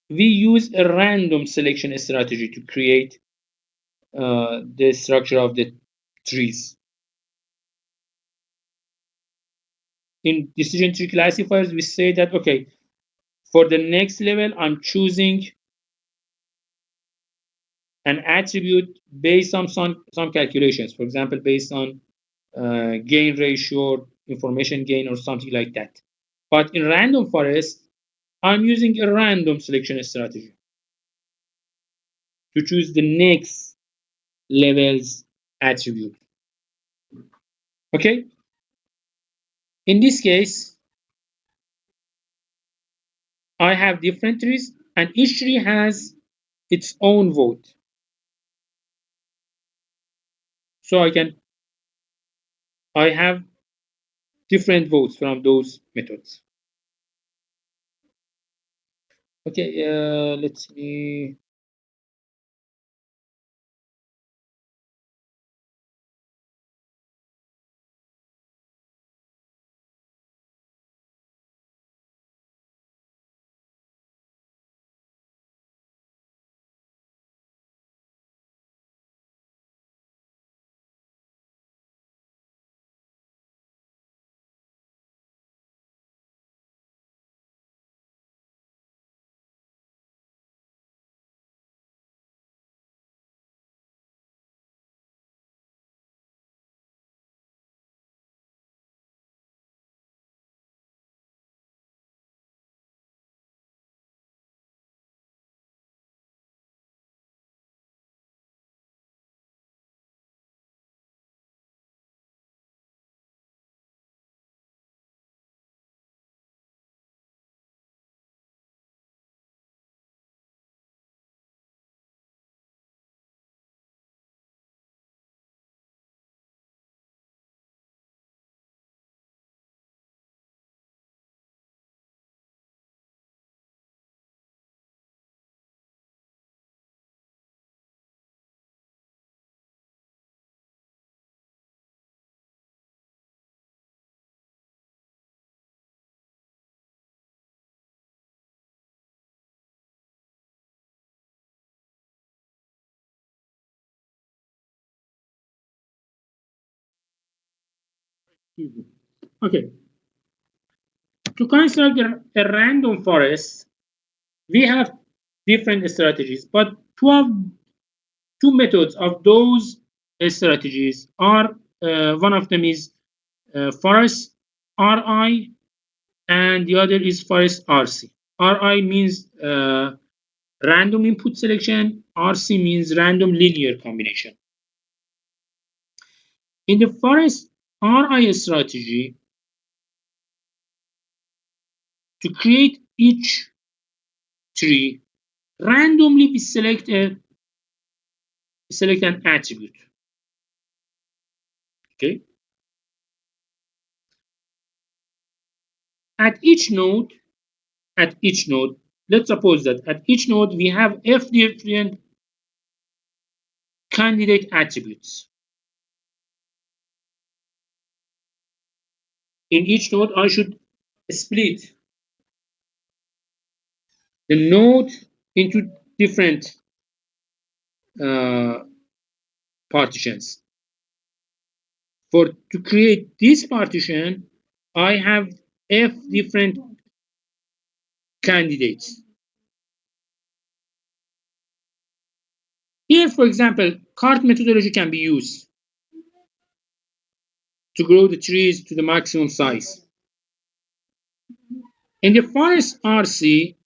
use a random selection strategy to create the structure of the trees. In decision tree classifiers, we say that, okay, for the next level, I'm choosing an attribute based on some calculations, for example, based on gain ratio, information gain, or something like that. But in random forest, I'm using a random selection strategy to choose the next level's attribute. Okay? In this case, I have different trees, and each tree has its own vote. So I have different votes from those methods. Okay, let me. Okay, to construct a random forest, we have different strategies, but two methods of those strategies are one of them is forest RI and the other is forest RC. RI means random input selection, RC means random linear combination. In the forest RI strategy, to create each tree, randomly we select an attribute. Okay. At each node, let's suppose that at each node we have f different candidate attributes. In each node, I should split the node into different uh, partitions. To create this partition, I have f different candidates. Here, for example, cart methodology can be used to grow the trees to the maximum size. In the forest RC,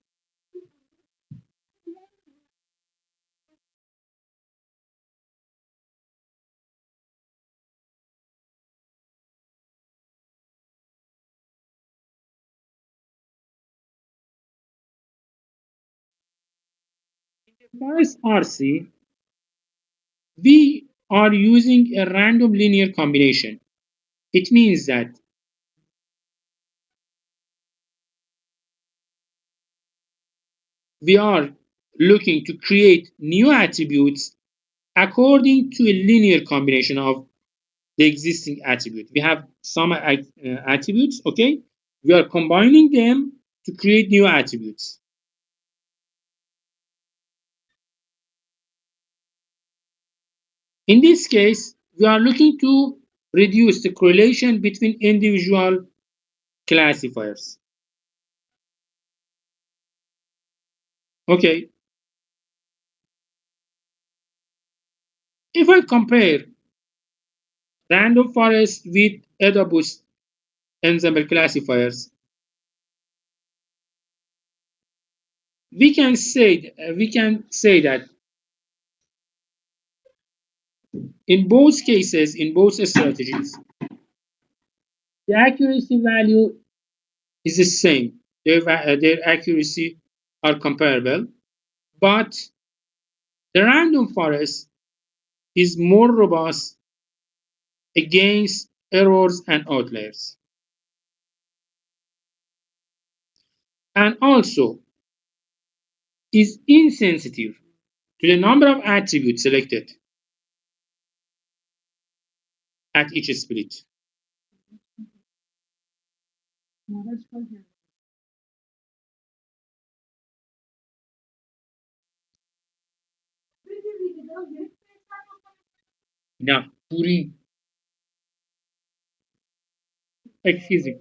we are using a random linear combination. It means that we are looking to create new attributes according to a linear combination of the existing attribute. We have some attributes, okay? We are combining them to create new attributes. In this case, we are looking to reduce the correlation between individual classifiers. Okay, if I compare random forest with AdaBoost ensemble classifiers, we can say that in both cases, in both strategies, the accuracy value is the same. Their accuracy are comparable, but the random forest is more robust against errors and outliers. And also is insensitive to the number of attributes selected at each split. Now, Puri, excuse me.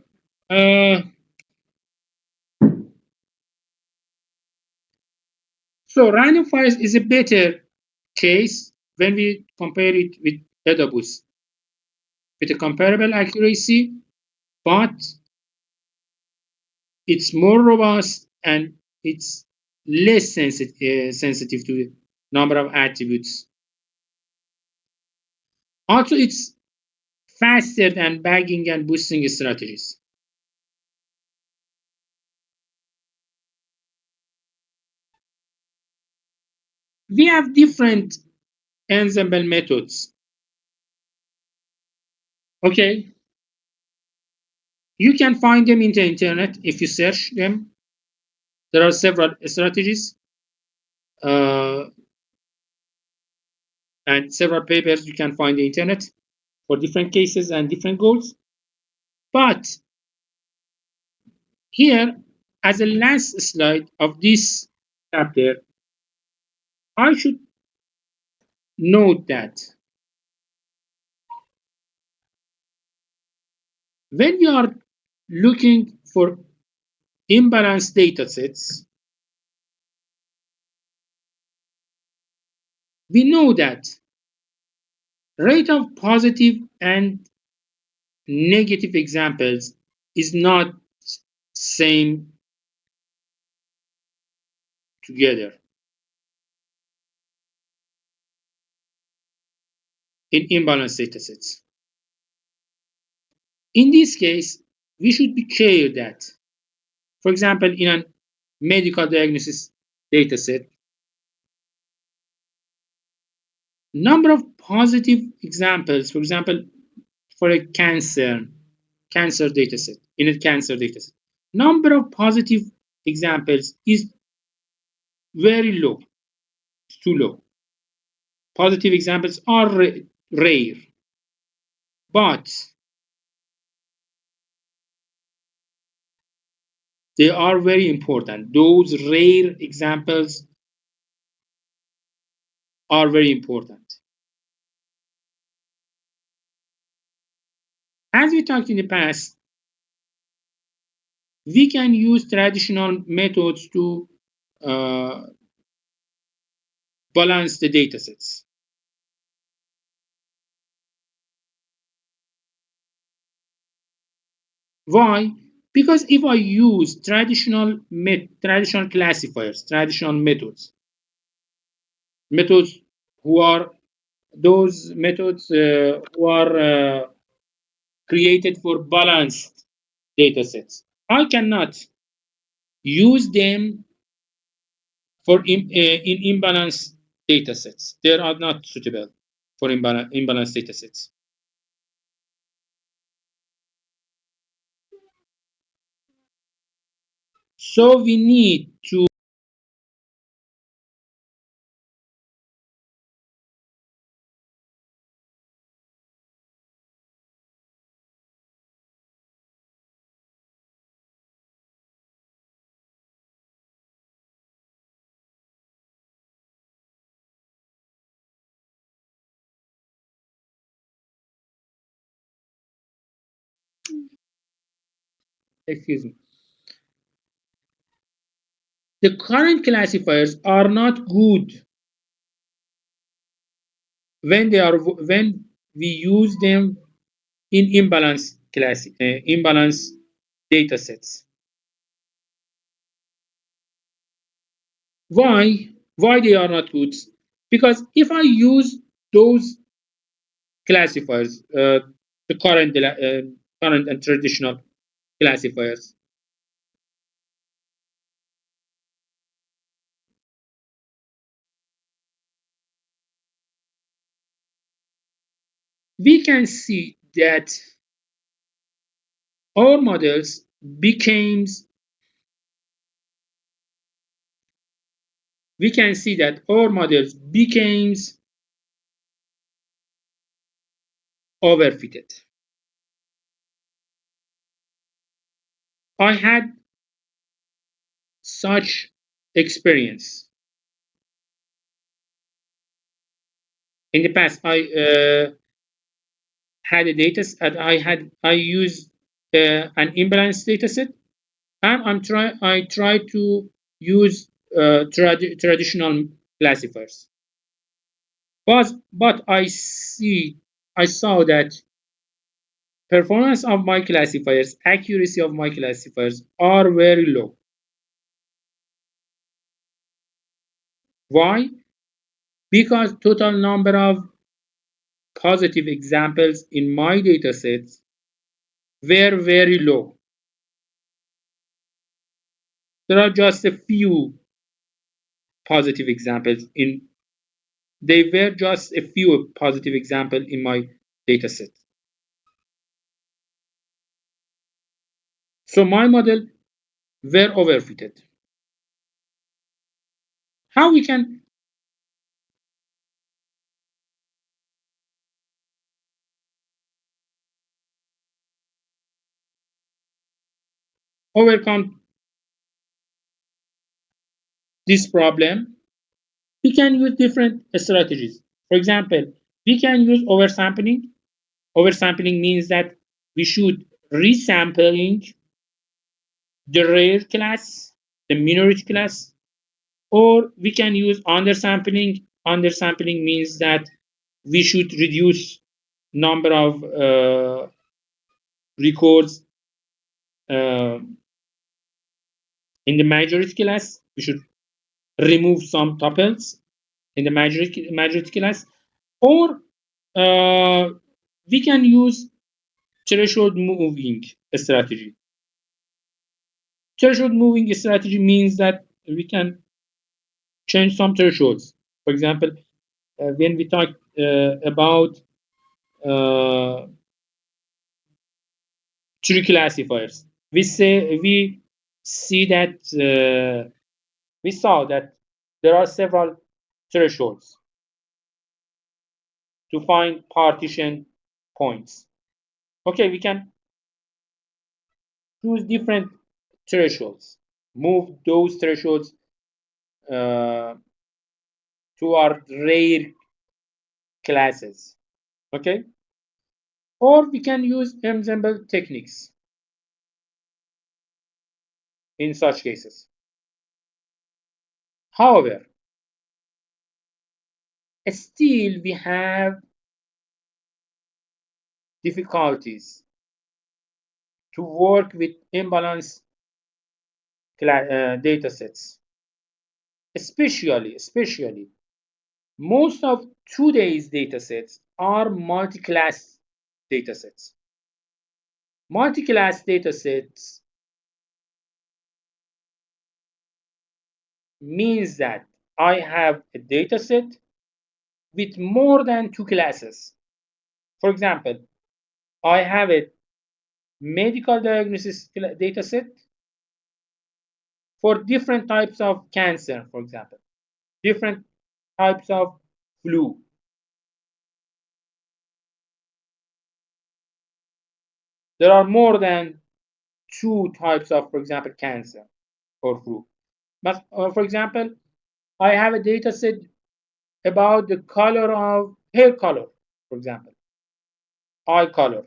So random forest is a better case when we compare it with database with a comparable accuracy, but it's more robust and it's less sensitive to the number of attributes. Also, it's faster than bagging and boosting strategies. We have different ensemble methods. Okay, you can find them in the internet if you search them. There are several strategies and several papers you can find on the internet for different cases and different goals. But here, as a last slide of this chapter, I should note that when we are looking for imbalanced data sets, we know that rate of positive and negative examples is not same together in imbalanced datasets. In this case, we should be clear that, for example, in a medical diagnosis dataset, number of positive examples, for example, for a cancer dataset, in a cancer dataset, number of positive examples is very low. It's too low. Positive examples are rare, but they are very important. Those rare examples are very important. As we talked in the past, we can use traditional methods to balance the datasets. Why? Because if I use traditional classifiers, traditional methods who are those methods who are created for balanced datasets, I cannot use them for in imbalanced datasets. They are not suitable for imbalanced datasets. So we need to excuse me. The current classifiers are not good when we use them in imbalanced data sets. Why? Why they are not good? Because if I use those classifiers, the current and traditional classifiers, we can see that our models becomes we can see that our models becomes overfitted. I had such experience in the past. I had a data set. I used an imbalanced data set, and I try to use traditional classifiers. But I saw that performance of my classifiers, accuracy of my classifiers are very low. Why? Because total number of positive examples in my datasets were very low. There are just a few positive examples in they were just a few positive examples in my dataset. So my model were overfitted. How we can overcome this problem? We can use different strategies. For example, we can use oversampling. Oversampling means that we should resampling the rare class, the minority class, or we can use undersampling. Undersampling means that we should reduce number of records uh, in the majority class. We should remove some tuples in the majority class, or uh, we can use threshold moving strategy. Threshold moving strategy means that we can change some thresholds. For example, when we talk about uh, tree classifiers, we see that we saw that there are several thresholds to find partition points. Okay, we can choose different thresholds, move those thresholds uh, to our rare classes. Okay, or we can use ensemble techniques in such cases. However, Still, we have difficulties to work with imbalanced data sets, especially most of today's data sets are multi-class data sets. Multi-class data sets means that I have a data set with more than two classes. For example, I have a medical diagnosis data set for different types of cancer, for example, different types of flu. There are more than two types of, for example, cancer or flu. But for example, I have a data set about the color of hair color, for example, eye color.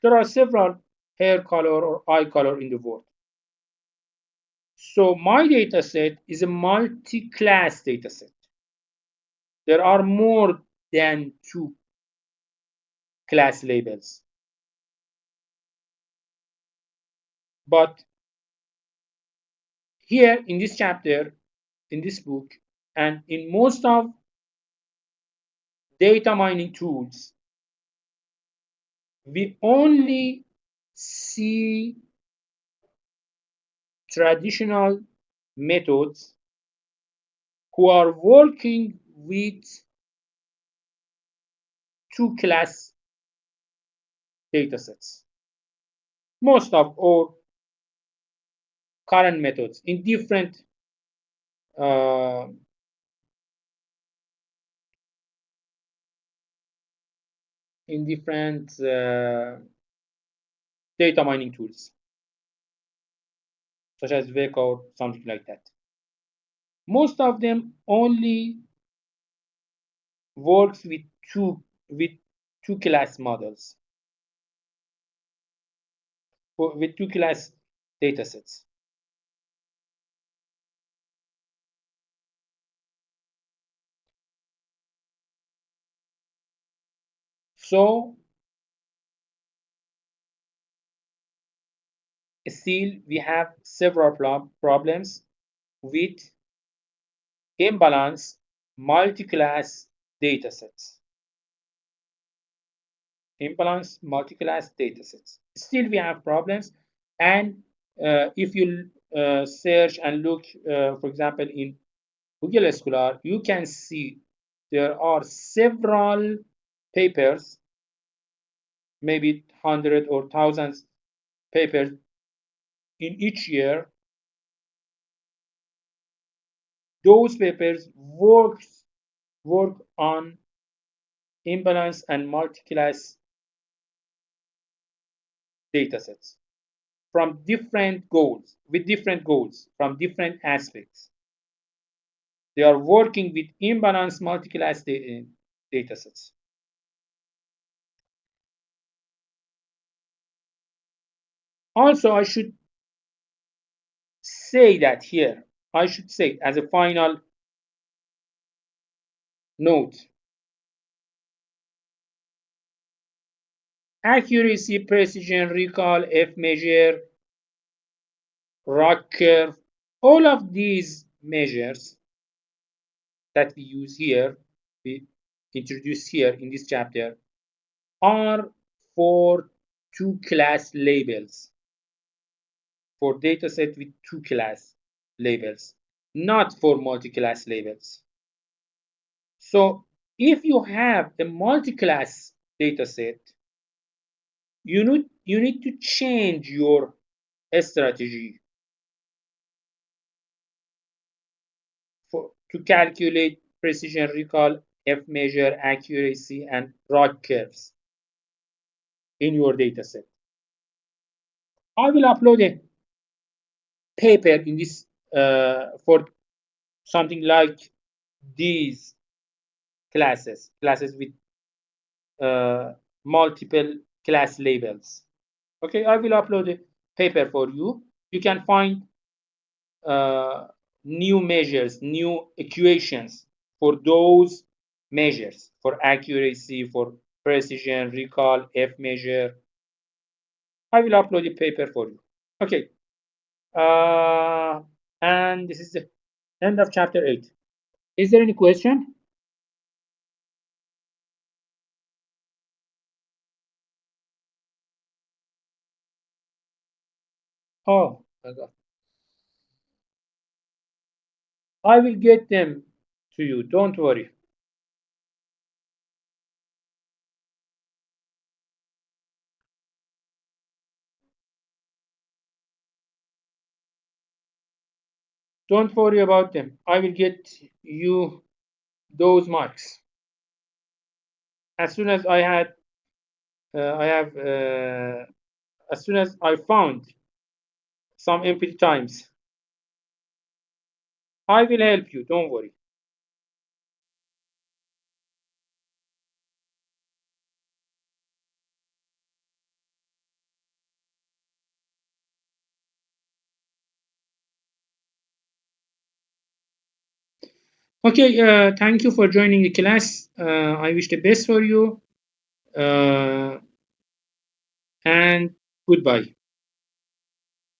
There are several hair color or eye color in the world. So my data set is a multi-class data set. There are more than two class labels. But here in this chapter, in this book, and in most of data mining tools, we only see traditional methods who are working with two class datasets. Most of our current methods in different uh, data mining tools, such as Vec or something like that. Most of them only works with two class models, with two class datasets. So still we have several problems with imbalanced multi-class datasets. Imbalanced multi-class datasets. Still we have problems, and if you search and look, for example, in Google Scholar, you can see there are several papers, maybe hundreds or thousands papers in each year. Those papers work on imbalance and multi-class datasets from different goals, with different goals from different aspects. They are working with imbalanced multi-class datasets. Also, I should say that here, I should say as a final note, accuracy, precision, recall, F measure, ROC curve, all of these measures that we use here, we introduce here in this chapter, are for two class labels, for dataset with two class labels, not for multi-class labels. So if you have a multi-class dataset, you need to change your strategy to calculate precision, recall, F measure, accuracy, and ROC curves in your dataset. I will upload a paper in this for something like these classes with multiple class labels. Okay, I will upload a paper for you. You can find new measures, new equations for those measures for accuracy, for precision, recall, F measure. I will upload the paper for you. Okay. And this is the end of chapter 8. Is there any question? Oh, my God. I will get them to you. Don't worry. Don't worry about them. I will get you those marks as soon as I have as soon as I found some empty times. I will help you. Don't worry. Okay. Thank you for joining the class. I wish the best for you. And goodbye.